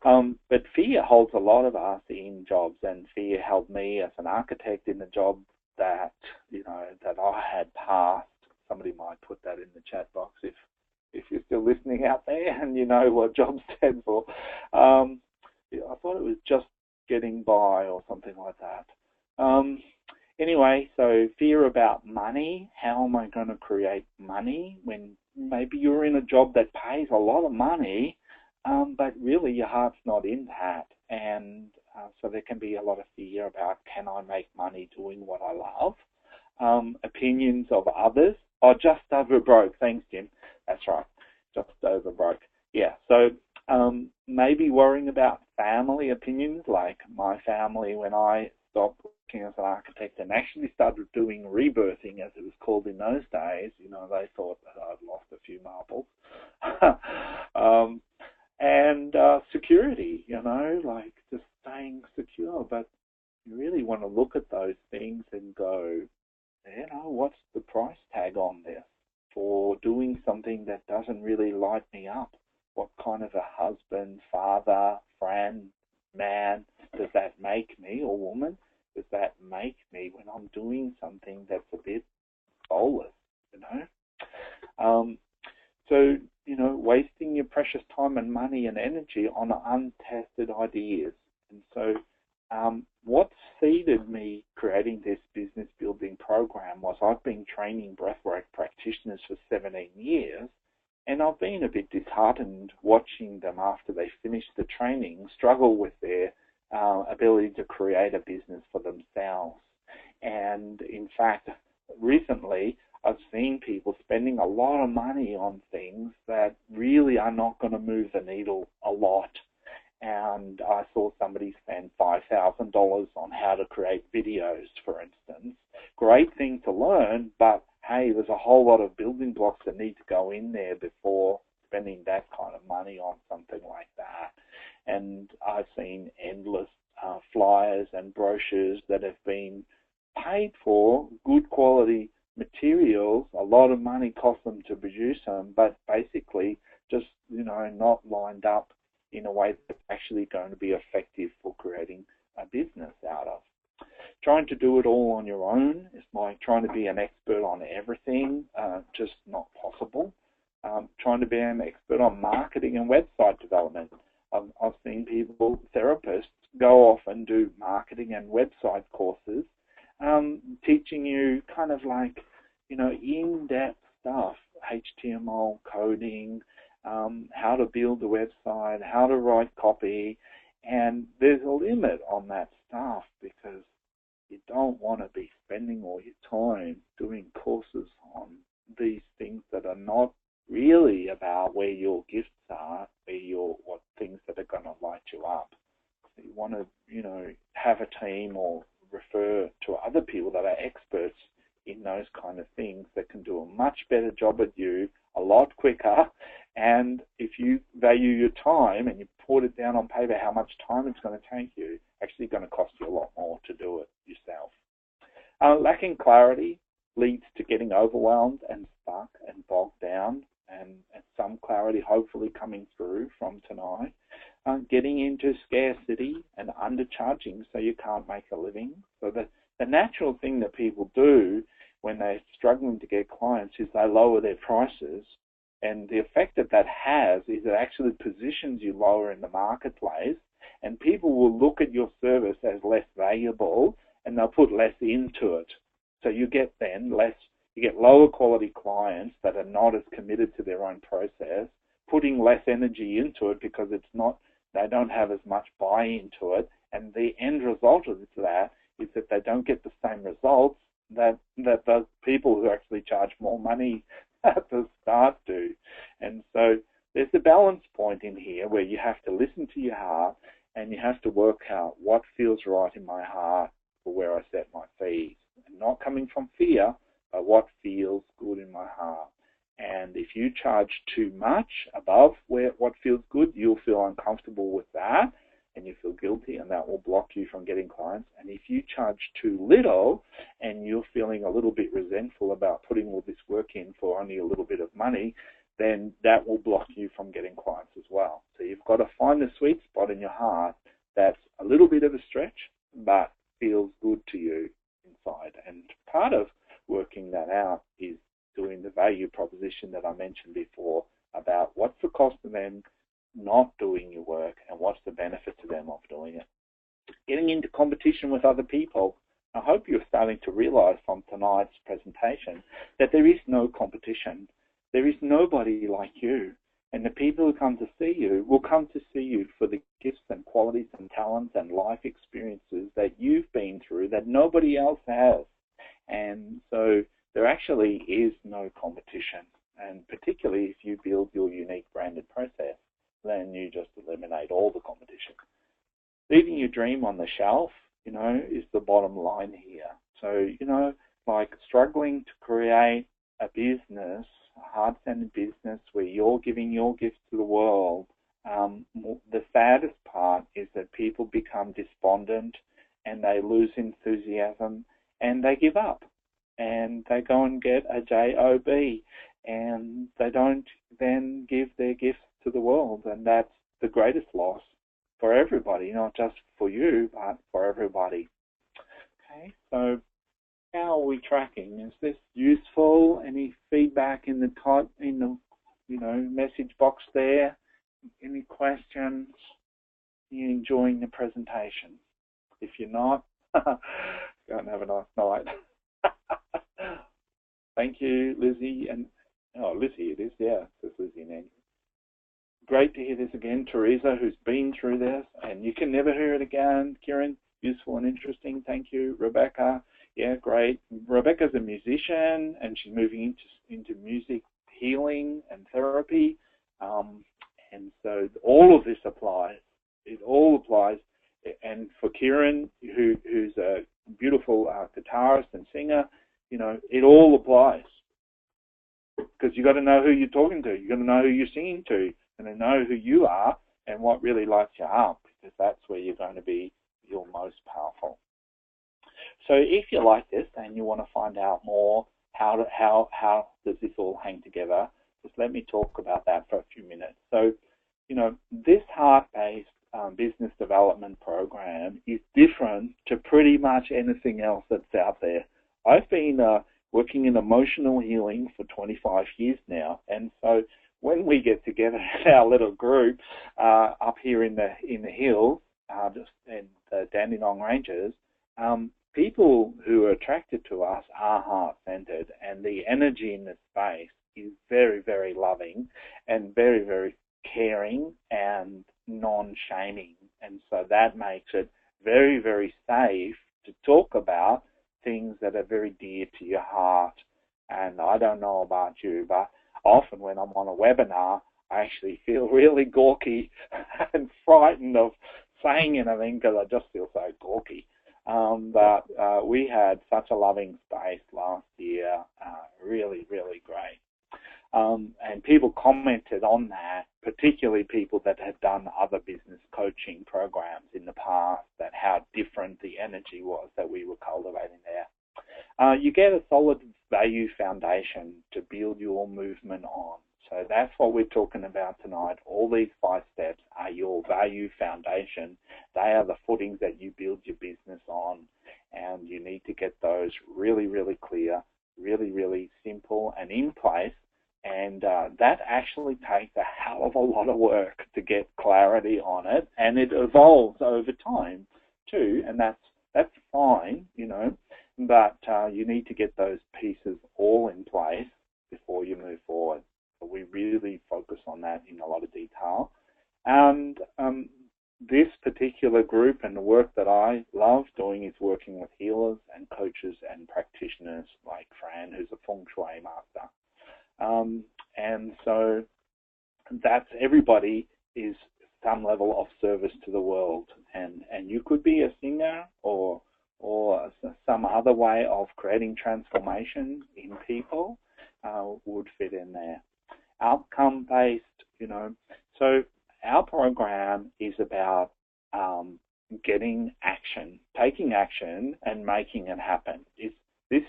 But fear holds a lot of us in jobs, and fear held me as an architect in the job that, that I had passed. Somebody might put that in the chat box if you're still listening out there and you know what job stands for. I thought it was just getting by or something like that. Anyway, so fear about money. How am I going to create money when maybe you're in a job that pays a lot of money, but really your heart's not in that? And so there can be a lot of fear about, can I make money doing what I love? Opinions of others. Oh, just over broke. Thanks, Jim. That's right. Just over broke. Yeah. So maybe worrying about family opinions, like my family, when I stopped working as an architect and actually started doing rebirthing, as it was called in those days. You know, they thought that I'd lost a few marbles. And security, you know, like just staying secure. But you really want to look at those things and go, you know, what's the price tag on this for doing something that doesn't really light me up? What kind of a husband, father, friend, man does that make me, or woman? Does that make me when I'm doing something that's a bit soulless, you know? So, you know, wasting your precious time and money and energy on untested ideas. And so what seeded me creating this business building program was I've been training breathwork practitioners for 17 years, and I've been a bit disheartened watching them after they finish the training struggle with their ability to create a business for themselves. And in fact, recently, I've seen people spending a lot of money on things that really are not going to move the needle a lot. And I saw somebody spend $5,000 on how to create videos, for instance. Great thing to learn, but hey, there's a whole lot of building blocks that need to go in there before spending that kind of money on something like that. And I've seen endless flyers and brochures that have been paid for, good quality materials, a lot of money cost them to produce them, but basically just, you know, not lined up in a way that's actually going to be effective for creating a business out of. Trying to do it all on your own is like trying to be an expert on everything, just not possible. Trying to be an expert on marketing and website development. I've seen people, therapists, go off and do marketing and website courses, teaching you kind of like, you know, in-depth stuff, HTML coding, how to build a website, how to write copy, and there's a limit on that stuff because you don't want to be spending all your time doing courses on these things that are not really about where your gifts are, what things that are going to light you up. So you want to, you know, have a team or refer to other people that are experts in those kind of things that can do a much better job at you a lot quicker. And if you value your time and you put it down on paper how much time it's going to take you, actually going to cost you a lot more to do it yourself. Lacking clarity leads to getting overwhelmed and stuck and bogged down, and some clarity hopefully coming through from tonight. Getting into scarcity and undercharging so you can't make a living. So the natural thing that people do when they're struggling to get clients is they lower their prices, and the effect that that has is it actually positions you lower in the marketplace, and people will look at your service as less valuable and they'll put less into it. So you get lower quality clients that are not as committed to their own process, putting less energy into it because they don't have as much buy into it, and the end result of that is that they don't get the same results that those people who actually charge more money at the start do. And so there's a balance point in here where you have to listen to your heart and you have to work out what feels right in my heart for where I set my fees. And not coming from fear, but what feels good in my heart. And if you charge too much above what feels good, you'll feel uncomfortable with that and you feel guilty, and that will block you from getting clients. And if you charge too little and you're feeling a little bit resentful about putting all this work in for only a little bit of money, then that will block you from getting clients as well. So you've got to find the sweet spot in your heart that's a little bit of a stretch, but feels good to you inside. And part of working that out is doing the value proposition that I mentioned before about what's the cost of them not doing your work and what's the benefit to them of doing it. Getting into competition with other people. I hope you're starting to realize from tonight's presentation that there is no competition. There is nobody like you. And the people who come to see you will come to see you for the gifts and qualities and talents and life experiences that you've been through that nobody else has. And so there actually is no competition. And particularly if you build your unique branded process, then you just eliminate all the competition. Leaving your dream on the shelf you know, is the bottom line here. So, you know, like struggling to create a business, a heart-centered business where you're giving your gifts to the world, the saddest part is that people become despondent and they lose enthusiasm and they give up and they go and get a job and they don't then give their gifts to the world, and that's the greatest loss for everybody, not just for you, but for everybody. Okay, so how are we tracking? Is this useful? Any feedback in the message box there? Any questions? Are you enjoying the presentation? If you're not, go and have a nice night. Thank you, Lizzie. And Lizzie it is, yeah, it's Lizzie and Andrew. Great to hear this again. Teresa, who's been through this, and you can never hear it again. Kieran, useful and interesting. Thank you. Rebecca, yeah, great. Rebecca's a musician, and she's moving into music healing and therapy. And so all of this applies. It all applies. And for Kieran, who's a beautiful guitarist and singer, you know, it all applies. Because you've got to know who you're talking to. You've got to know who you're singing to. And to know who you are and what really lights you up, because that's where you're going to be your most powerful. So if you like this and you want to find out more, how does this all hang together, just let me talk about that for a few minutes. So, you know, this heart-based business development program is different to pretty much anything else that's out there. I've been working in emotional healing for 25 years now, and so when we get together in our little group up here in the hills, just in the Dandenong Ranges, people who are attracted to us are heart-centered, and the energy in this space is very, very loving and very, very caring and non-shaming. And so that makes it very, very safe to talk about things that are very dear to your heart. And I don't know about you, but often when I'm on a webinar, I actually feel really gawky and frightened of saying anything because I just feel so gawky. But we had such a loving space last year, really, really great. And people commented on that, particularly people that had done other business coaching programs in the past, that how different the energy was that we were cultivating there. You get a solid value foundation to build your movement on. So that's what we're talking about tonight. All these 5 steps are your value foundation. They are the footings that you build your business on, and you need to get those really, really clear, really, really simple and in place. And that actually takes a hell of a lot of work to get clarity on it, and it evolves over time too, and that's fine, you know, but you need to get those pieces all in place before you move forward. So we really focus on that in a lot of detail. And this particular group and the work that I love doing is working with healers and coaches and practitioners like Fran, who's a feng shui master. And so that's everybody is some level of service to the world, and you could be a singer or some other way of creating transformation in people would fit in there. Outcome-based, you know, so our program is about getting action, taking action and making it happen. This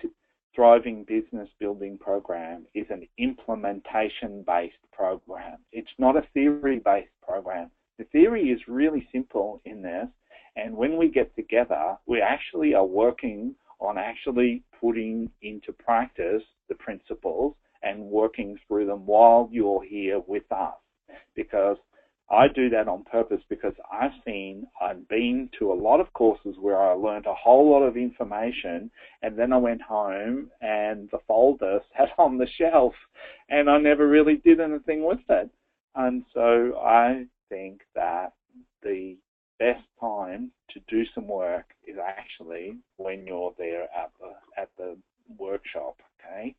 Thriving Business Building Program is an implementation-based program. It's not a theory-based program. The theory is really simple in this, and when we get together, we actually are working on actually putting into practice the principles and working through them while you're here with us. Because I do that on purpose, because I've been to a lot of courses where I learned a whole lot of information, and then I went home and the folder sat on the shelf and I never really did anything with it. And so I think that the best time to do some work is actually when you're there at the workshop, okay?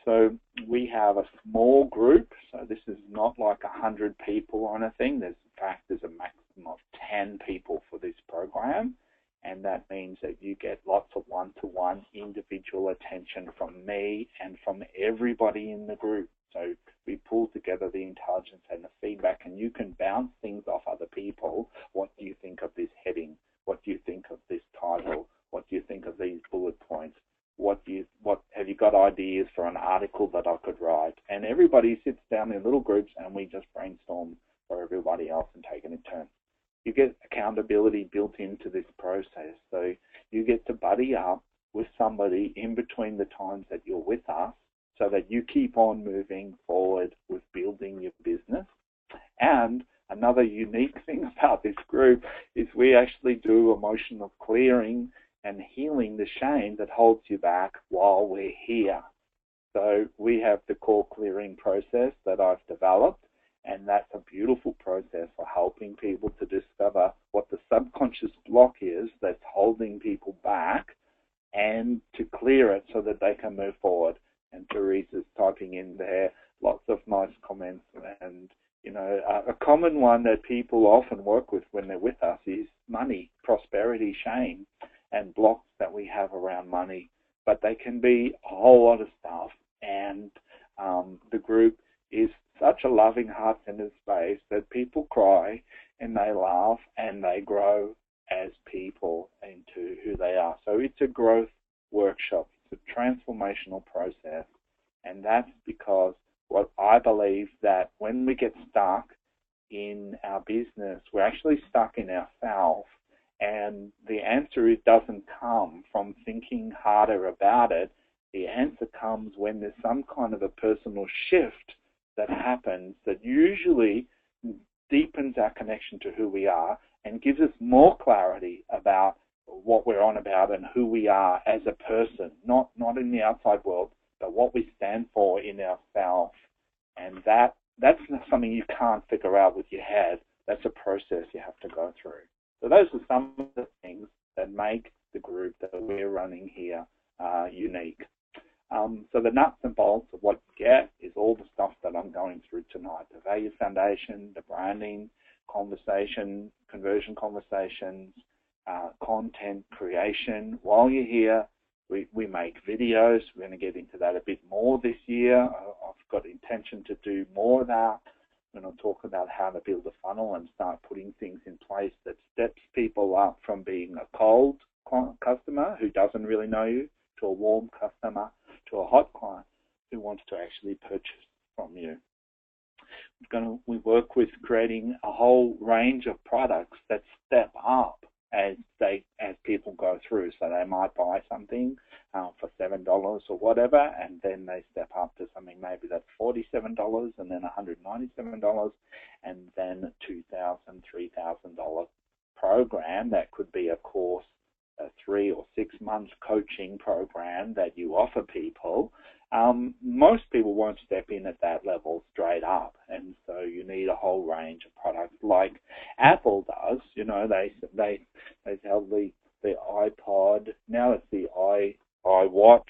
So we have a small group, so this is not like 100 people or anything. In fact, there's a maximum of 10 people for this program, and that individual attention from me and from everybody in the group. So we pull together the intelligence and the feedback, and you can bounce things off other people. What do you think of this heading? What do you think of this title? What do you think of these bullet points? What have you got ideas for an article that I could write? And everybody sits down in little groups and we just brainstorm for everybody else and take it in turn. You get accountability built into this process. So you get to buddy up with somebody in between the times that you're with us so that you keep on moving forward with building your business. And another unique thing about this group is we actually do emotional clearing and healing the shame that holds you back while we're here. So we have the core clearing process that I've developed, and that's a beautiful process for helping people to discover what the subconscious block is that's holding people back and to clear it so that they can move forward. And Teresa's typing in there lots of nice comments. And, you know, a common one that people often work with when they're with us is money, prosperity, shame, and blocks that we have around money. But they can be a whole lot of stuff. And the group is such a loving, heart-centered space that people cry and they laugh and they grow as people into who they are. So it's a growth workshop. It's a transformational process. And that's because what I believe that when we get stuck in our business, we're actually stuck in ourselves. And the answer doesn't come from thinking harder about it. The answer comes when there's some kind of a personal shift that happens that usually deepens our connection to who we are and gives us more clarity about what we're on about and who we are as a person, not in the outside world, but what we stand for in ourselves. And that's not something you can't figure out with your head. That's a process you have to go through. So those are some of the things that make the group that we're running here unique. So the nuts and bolts of what you get is all the stuff that I'm going through tonight. The value foundation, the branding, conversation, conversion conversations, content creation. While you're here, we make videos. We're going to get into that a bit more this year. I've got intention to do more of that. I'm going to talk about how to build a funnel and start putting things in place that steps people up from being a cold customer who doesn't really know you to a warm customer to a hot client who wants to actually purchase from you. We work with creating a whole range of products that step up as people go through. So they might buy something for $7 or whatever, and then they step up to something maybe that's $47 and then $197 and then $2,000, $3,000 program. That could be a course, a 3 or 6 months coaching program that you offer people. Most people won't step in at that level straight up, and so you need a whole range of products like Apple does. You know, they sell the iPod, now it's the iWatch,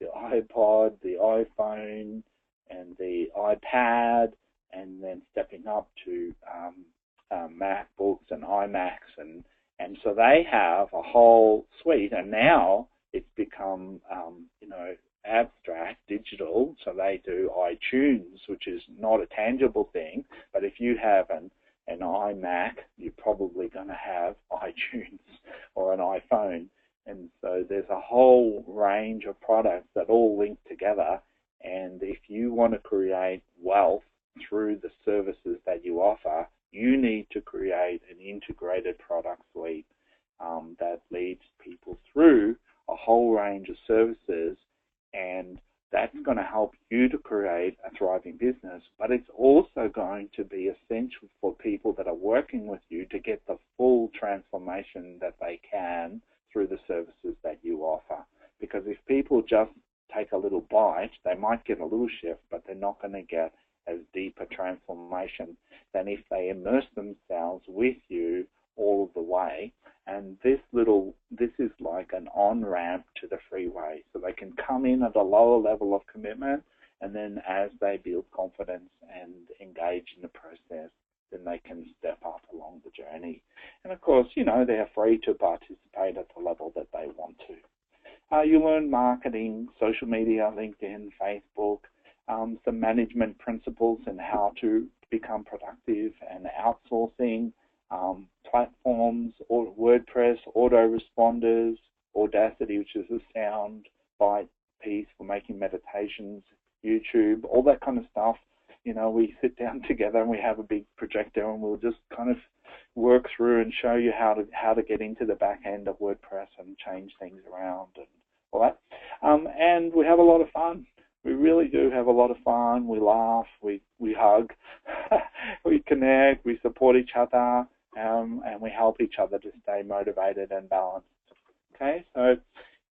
the iPod, the iPhone, and the iPad, and then stepping up to MacBooks and iMacs, and so they have a whole suite, and now it's become abstract, digital, so they do iTunes, which is not a tangible thing, but if you have an iMac, you're probably going to have iTunes or an iPhone. And so there's a whole range of products that all link together, and if you want to create wealth through the services that you offer, you need to create an integrated product suite that leads people through a whole range of services, and that's going to help you to create a thriving business, but it's also going to be essential for people that are working with you to get the full transformation that they can through the services that you offer. Because if people just take a little bite, they might get a little shift, but they're not going to get as deep a transformation than if they immerse themselves with you all of the way. And this is like an on-ramp to the freeway. So they can come in at a lower level of commitment, and then as they build confidence and engage in the process, then they can step up along the journey. And of course, they're free to participate at the level that they want to. You learn marketing, social media, LinkedIn, Facebook, some management principles and how to become productive, and outsourcing, platforms, or WordPress, autoresponders, Audacity, which is a sound bite piece for making meditations, YouTube, all that kind of stuff. You know, we sit down together and we have a big projector and we'll just kind of work through and show you how to get into the back end of WordPress and change things around and all that. And we have a lot of fun. We really do have a lot of fun. We laugh, we hug, we connect, we support each other, and we help each other to stay motivated and balanced. Okay, so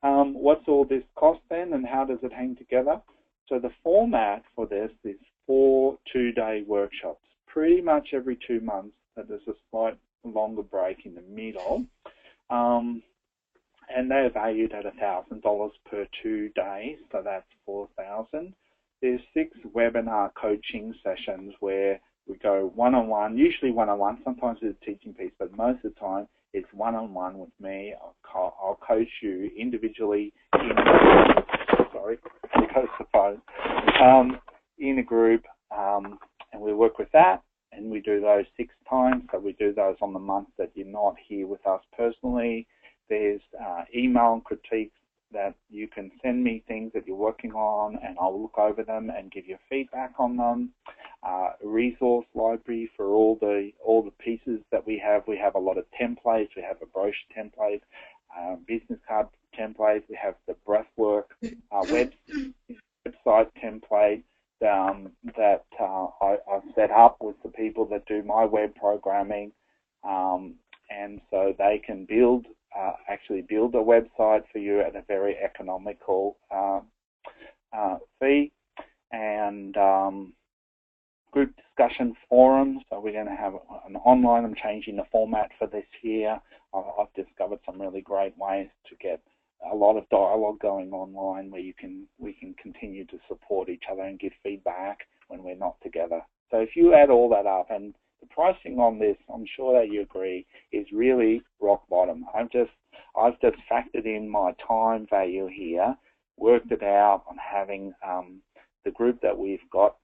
what's all this cost then, and how does it hang together? So the format for this is 4 two-day workshops, pretty much every 2 months. So there's a slight longer break in the middle. And they're valued at $1,000 per 2 days, so that's $4,000. There's 6 webinar coaching sessions where we go one-on-one, usually one-on-one, sometimes it's a teaching piece, but most of the time it's one-on-one with me. I'll coach you individually in in a group, and we work with that, and we do those 6 times. So we do those on the month that you're not here with us personally. There's email and critiques that you can send me, things that you're working on, and I'll look over them and give you feedback on them. A resource library for all the pieces that we have. We have a lot of templates. We have a brochure template, business card template. We have the breathwork website template that I've set up with the people that do my web programming, and so they can actually build a website for you at a very economical fee, and group discussion forums. So we're going to have an online. I'm changing the format for this year. I've discovered some really great ways to get a lot of dialogue going online where we can continue to support each other and give feedback when we're not together. So if you add all that up, and the pricing on this, I'm sure that you agree, is really rock bottom. I've just factored in my time value here, worked it out on having the group that we've got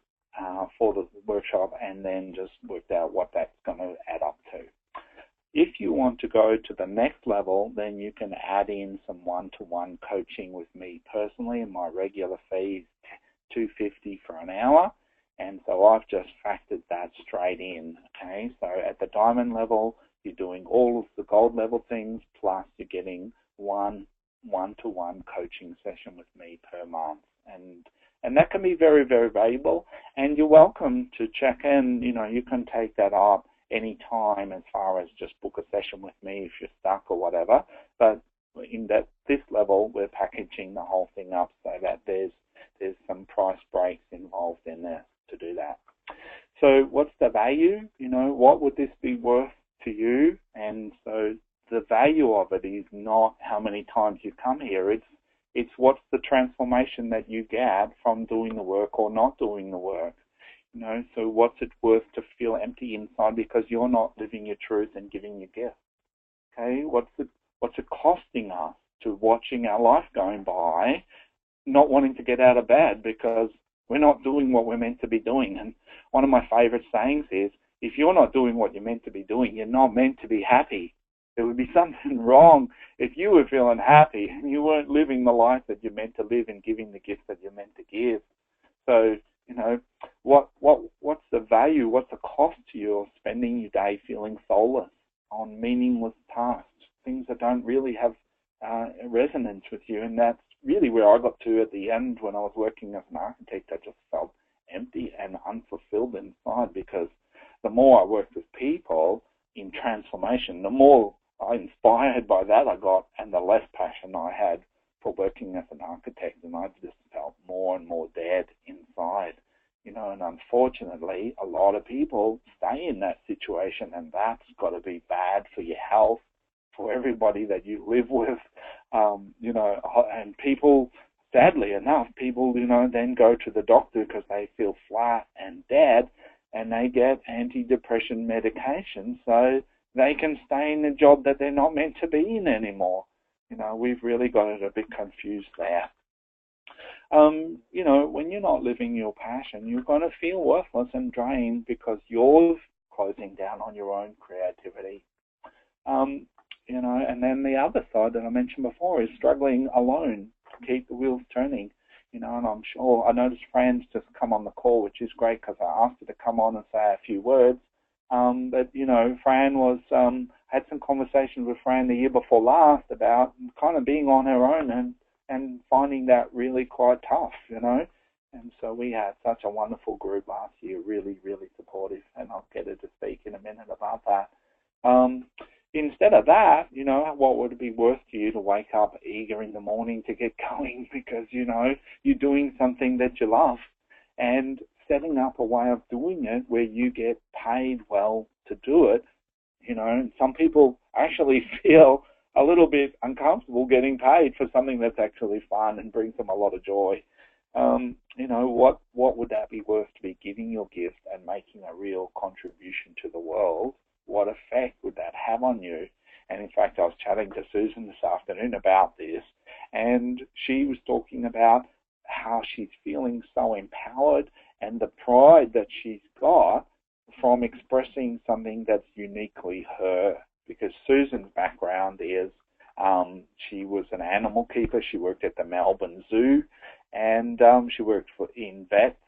for the workshop, and then just worked out what that's going to add up to. If you want to go to the next level, then you can add in some one-to-one coaching with me personally, and my regular fee is $250 for an hour. And so I've just factored that straight in, okay? So at the diamond level, you're doing all of the gold level things, plus you're getting one-to-one coaching session with me per month. And that can be very, very valuable. And you're welcome to check in. You know, you can take that up any time as far as just book a session with me if you're stuck or whatever. But in this level, we're packaging the whole thing up so that there's some price breaks involved in there to do that. So what's the value? You know, what would this be worth to you? And so the value of it is not how many times you come here. It's what's the transformation that you get from doing the work or not doing the work. You know, so what's it worth to feel empty inside because you're not living your truth and giving your gift? Okay, what's it costing us to watching our life going by, not wanting to get out of bed because we're not doing what we're meant to be doing? And one of my favorite sayings is, if you're not doing what you're meant to be doing, you're not meant to be happy. There would be something wrong if you were feeling happy and you weren't living the life that you're meant to live and giving the gifts that you're meant to give. So, you know, what's the value, what's the cost to you of spending your day feeling soulless on meaningless tasks, things that don't really have resonance with you? And that's really where I got to at the end when I was working as an architect. I just felt empty and unfulfilled inside, because the more I worked with people in transformation, the more inspired by that I got, and the less passion I had for working as an architect, and I just felt more and more dead inside, you know. And unfortunately, a lot of people stay in that situation, and that's got to be bad for your health, for everybody that you live with, you know. And people, sadly enough, people, you know, then go to the doctor because they feel flat and dead, and they get antidepressant medication so they can stay in a job that they're not meant to be in anymore. We've really got it a bit confused there. When you're not living your passion, you're going to feel worthless and drained because you're closing down on your own creativity. And then the other side that I mentioned before is struggling alone to keep the wheels turning. And I'm sure I noticed Fran's just come on the call, which is great because I asked her to come on and say a few words. But Fran was had some conversations with Fran the year before last about kind of being on her own and finding that really quite tough, And so we had such a wonderful group last year, really, really supportive, and I'll get her to speak in a minute about that. Instead of that, what would it be worth to you to wake up eager in the morning to get going because, you're doing something that you love and setting up a way of doing it where you get paid well to do it, and some people actually feel a little bit uncomfortable getting paid for something that's actually fun and brings them a lot of joy. What would that be worth to be giving your gift and making a real contribution to the world? What effect would that have on you? And in fact, I was chatting to Susan this afternoon about this, and she was talking about how she's feeling so empowered and the pride that she's got from expressing something that's uniquely her. Because Susan's background is she was an animal keeper. She worked at the Melbourne Zoo, and she worked in vets,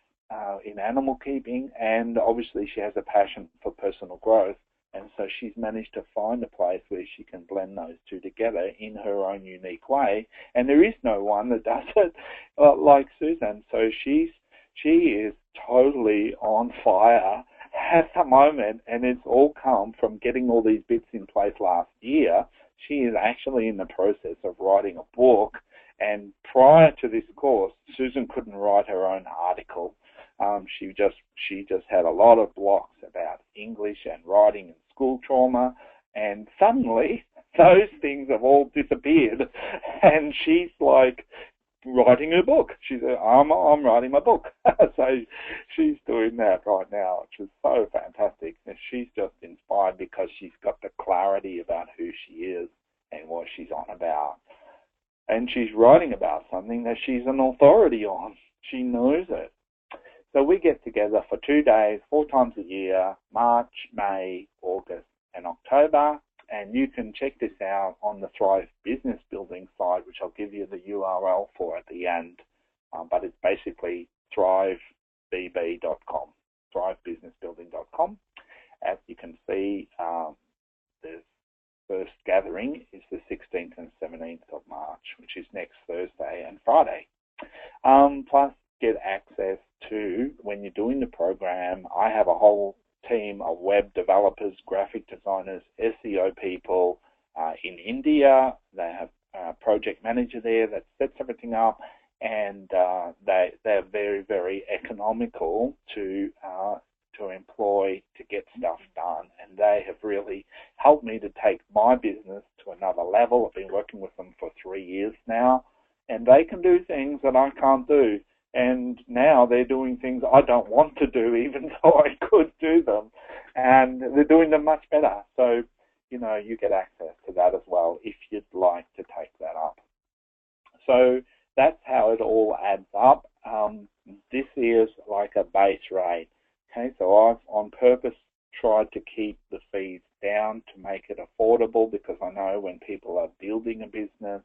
in animal keeping, and obviously she has a passion for personal growth. And so she's managed to find a place where she can blend those two together in her own unique way. And there is no one that does it like Susan. So she is totally on fire at the moment, and it's all come from getting all these bits in place last year. She is actually in the process of writing a book, and prior to this course, Susan couldn't write her own article. She just had a lot of blocks about English and writing and school trauma, and suddenly those things have all disappeared, and she's like writing her book. She said, I'm writing my book. So she's doing that right now, which is so fantastic. And she's just inspired because she's got the clarity about who she is and what she's on about. And she's writing about something that she's an authority on. She knows it. So we get together for 2 days, 4 times a year, March, May, August, and October. And you can check this out on the Thrive Business Building site, which I'll give you the URL for at the end. But it's basically thrivebb.com, thrivebusinessbuilding.com. As you can see, the first gathering is the 16th and 17th of March, which is next Thursday and Friday. Plus, get access to, when you're doing the program, I have a whole team of web developers, graphic designers, SEO people in India. They have a project manager there that sets everything up, and they're very, very economical to employ to get stuff done. And they have really helped me to take my business to another level. I've been working with them for 3 years now, and they can do things that I can't do. And now they're doing things I don't want to do, even though I could do them. And they're doing them much better. So, you get access to that as well if you'd like to take that up. So that's how it all adds up. This is like a base rate. Okay, so I've on purpose tried to keep the fees down to make it affordable, because I know when people are building a business,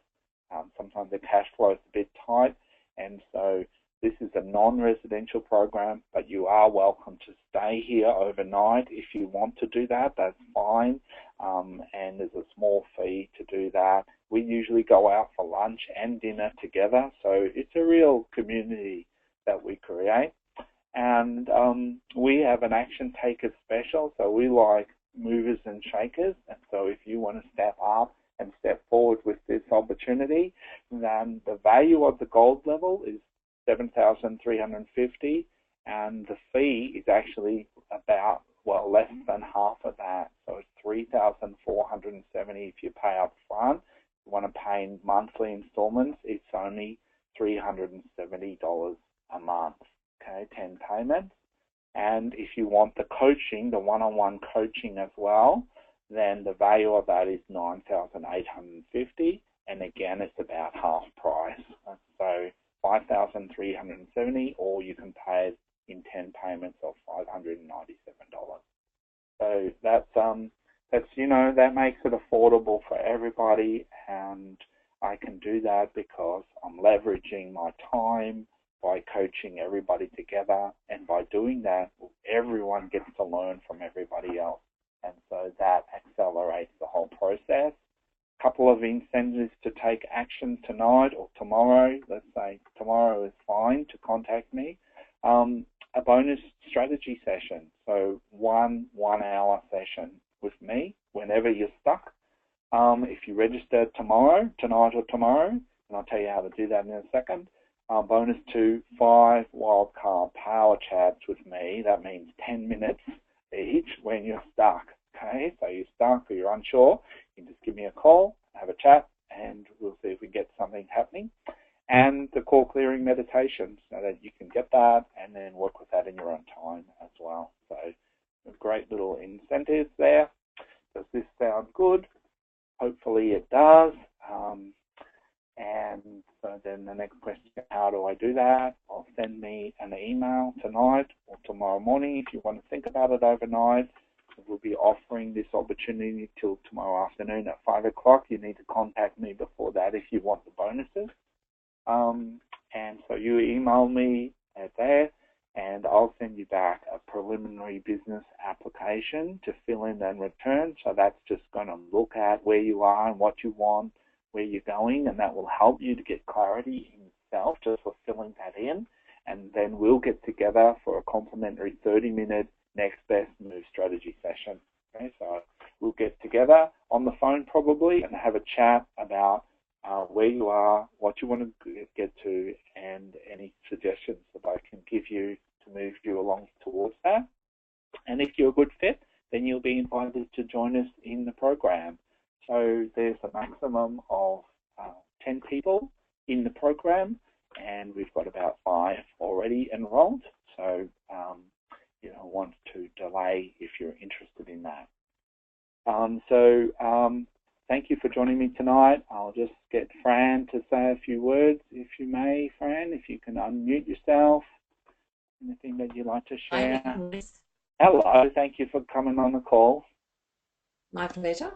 sometimes the cash flow is a bit tight. And so this is a non-residential program, but you are welcome to stay here overnight. If you want to do that, that's fine. And there's a small fee to do that. We usually go out for lunch and dinner together. So it's a real community that we create. And we have an action taker special. So we like movers and shakers. And so if you want to step up and step forward with this opportunity, then the value of the gold level is $7,350, and the fee is actually about, less than half of that. So it's $3,470 if you pay up front. If you want to pay in monthly installments, it's only $370 a month, okay, 10 payments. And if you want the coaching, the one-on-one coaching as well, then the value of that is $9,850, and again, it's about half price. So $5,370, or you can pay it in 10 payments of $597. So that's that makes it affordable for everybody, and I can do that because I'm leveraging my time by coaching everybody together, and by doing that, everyone gets to learn from everybody else, and so that accelerates the whole process. Couple of incentives to take action tonight or tomorrow. Let's say tomorrow is fine to contact me. A bonus strategy session, so one 1-hour session with me whenever you're stuck. If you register tonight or tomorrow, and I'll tell you how to do that in a second. Bonus 2, 5 wildcard power chats with me. That means 10 minutes each when you're stuck. Okay, so you're stuck or you're unsure, you can just give me a call, have a chat, and we'll see if we get something happening. And the core clearing meditation, so that you can get that and then work with that in your own time as well. So great little incentives there. Does this sound good? Hopefully it does. And so then the next question, how do I do that? Well, send me an email tonight or tomorrow morning if you want to think about it overnight. We'll be offering this opportunity till tomorrow afternoon at 5 o'clock. You need to contact me before that if you want the bonuses. And so you email me at there, and I'll send you back a preliminary business application to fill in and return. So that's just going to look at where you are and what you want, where you're going, and that will help you to get clarity in yourself just for filling that in. And then we'll get together for a complimentary 30-minute next best move strategy session. Okay, so we'll get together on the phone probably and have a chat about where you are, what you want to get to, and any suggestions that I can give you to move you along towards that. And if you're a good fit, then you'll be invited to join us in the program. So there's a maximum of 10 people in the program, and we've got about 5 already enrolled. So you don't want to delay if you're interested in that. Thank you for joining me tonight. I'll just get Fran to say a few words, if you may. Fran, if you can unmute yourself. Anything that you'd like to share? Hi. Hello, thank you for coming on the call. My pleasure.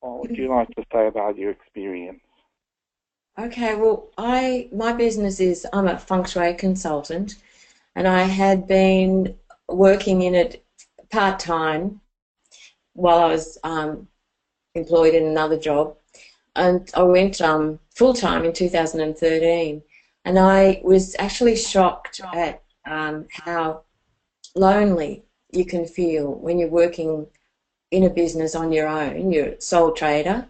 What would you like to say about your experience? Okay, well, my business is, I'm a feng shui consultant, and I had been working in it part-time while I was employed in another job, and I went full-time in 2013, and I was actually shocked at how lonely you can feel when you're working in a business on your own. You're a sole trader.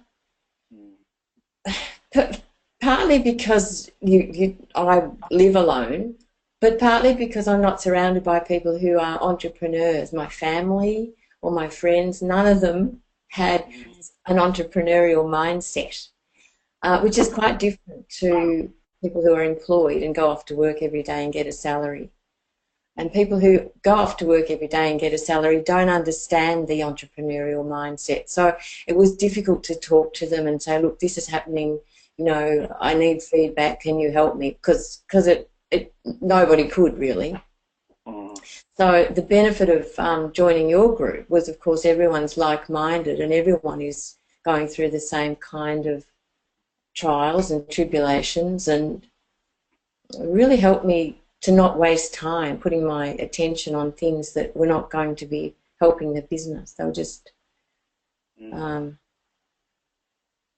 Partly because I live alone, but partly because I'm not surrounded by people who are entrepreneurs. My family or my friends, none of them had an entrepreneurial mindset, which is quite different to people who are employed and go off to work every day and get a salary. And people who go off to work every day and get a salary don't understand the entrepreneurial mindset. So it was difficult to talk to them and say, look, this is happening, you know, I need feedback, can you help me? Because nobody could really. So the benefit of joining your group was, of course, everyone's like-minded and everyone is going through the same kind of trials and tribulations, and it really helped me to not waste time putting my attention on things that were not going to be helping the business. They were just,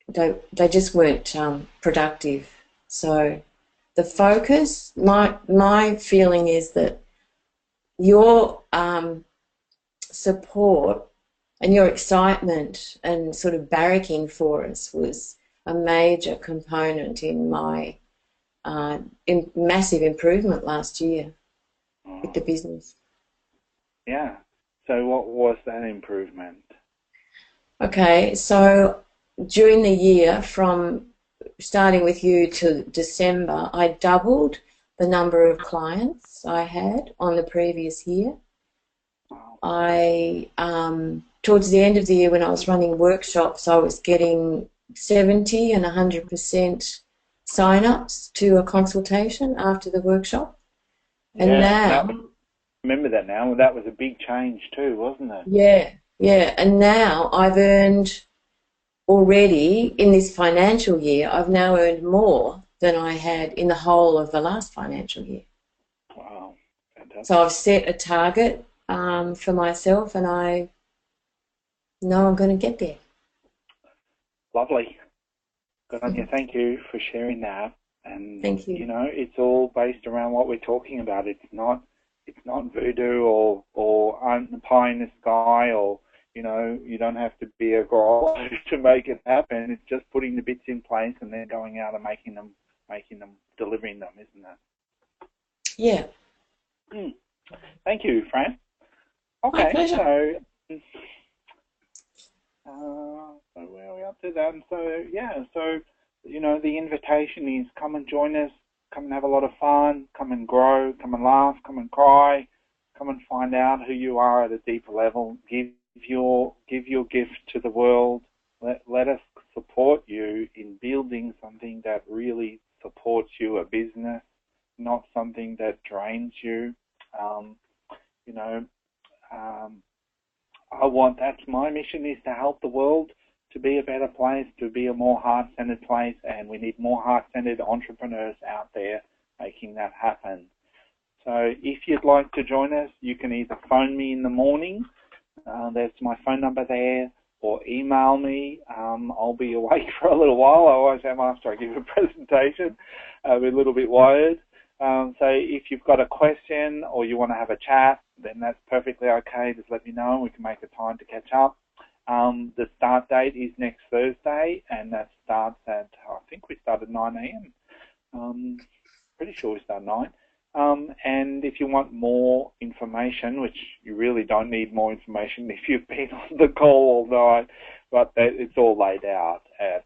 they just weren't productive. So the focus, my feeling is that your support and your excitement and sort of barracking for us was a major component in my massive improvement last year with the business. Yeah. So what was that improvement? Okay, so during the year, from starting with you to December, I doubled the number of clients I had on the previous year. I towards the end of the year, when I was running workshops, I was getting 70 and 100% sign-ups to a consultation after the workshop. And Yeah, that now, was, remember that now. That was a big change too, wasn't it? yeah, and now I've earned already in this financial year, I've now earned more than I had in the whole of the last financial year. Wow, So fantastic. I've set a target for myself, and I know I'm going to get there. Lovely. Good on you. Thank you for sharing that. And Thank you you. know, it's all based around what we're talking about. It's not voodoo or pie in the sky, or you know, you don't have to be a god to make it happen. It's just putting the bits in place and then going out and making them, delivering them, isn't it? Yeah, Thank you, Fran. my Okay, pleasure. so so where are we up to then? So yeah, so you know, the invitation is come and join us, come and have a lot of fun, come and grow, come and laugh, come and cry, come and find out who you are at a deeper level. Give your gift to the world. Let us support you in building something that really supports you, a business, not something that drains you. Um, you know, um, that's my mission, is to help the world to be a better place, to be a more heart-centered place, and we need more heart-centered entrepreneurs out there making that happen. So if you'd like to join us, you can either phone me in the morning, there's my phone number there, or email me. I'll be awake for a little while. I always am after I give a presentation. I'll be a little bit wired. So if you've got a question or you want to have a chat, then that's perfectly okay. Just let me know and we can make a time to catch up. The start date is next Thursday, and that starts at, I think we start at 9 a.m. Pretty sure we start 9. And if you want more information, which you really don't need more information if you've been on the call all night, but it's all laid out at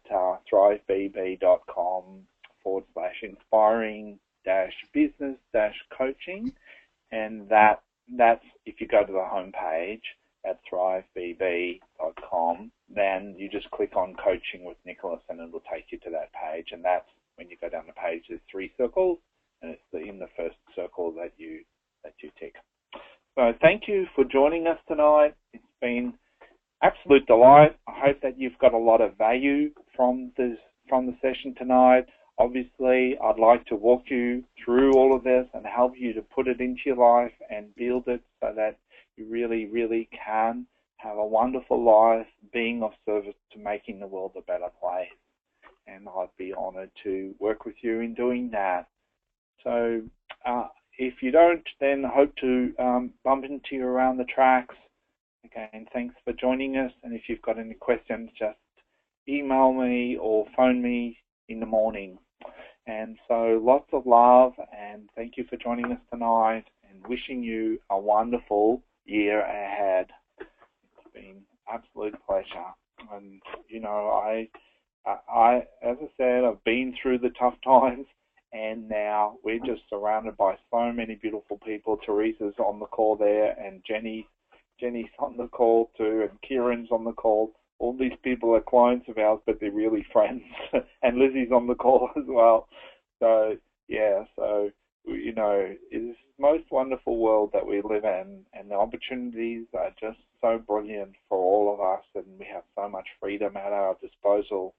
thrivebb.com/inspiring-business-coaching, and that's if you go to the homepage at thrivebb.com, then you just click on Coaching with Nicholas and it will take you to that page, and that's when you go down the page, there's 3 circles, and it's in the first circle that you tick. So thank you for joining us tonight. It's been absolute delight. I hope that you've got a lot of value from the session tonight. Obviously, I'd like to walk you through all of this and help you to put it into your life and build it so that you really, really can have a wonderful life being of service to making the world a better place. And I'd be honoured to work with you in doing that. So if you don't, then I hope to bump into you around the tracks. Again, thanks for joining us. And if you've got any questions, just email me or phone me in the morning. And so lots of love, and thank you for joining us tonight, and wishing you a wonderful year ahead. It's been an absolute pleasure. And, you know, I as I said, I've been through the tough times, and now we're just surrounded by so many beautiful people. Teresa's on the call there, and Jenny's on the call too, and Kieran's on the call. All these people are clients of ours, but they're really friends. And Lizzie's on the call as well. So, yeah, so, you know, it's the most wonderful world that we live in, and the opportunities are just so brilliant for all of us, and we have so much freedom at our disposal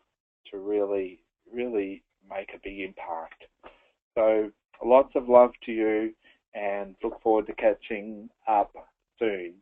to really, really make a big impact. So lots of love to you, and look forward to catching up soon.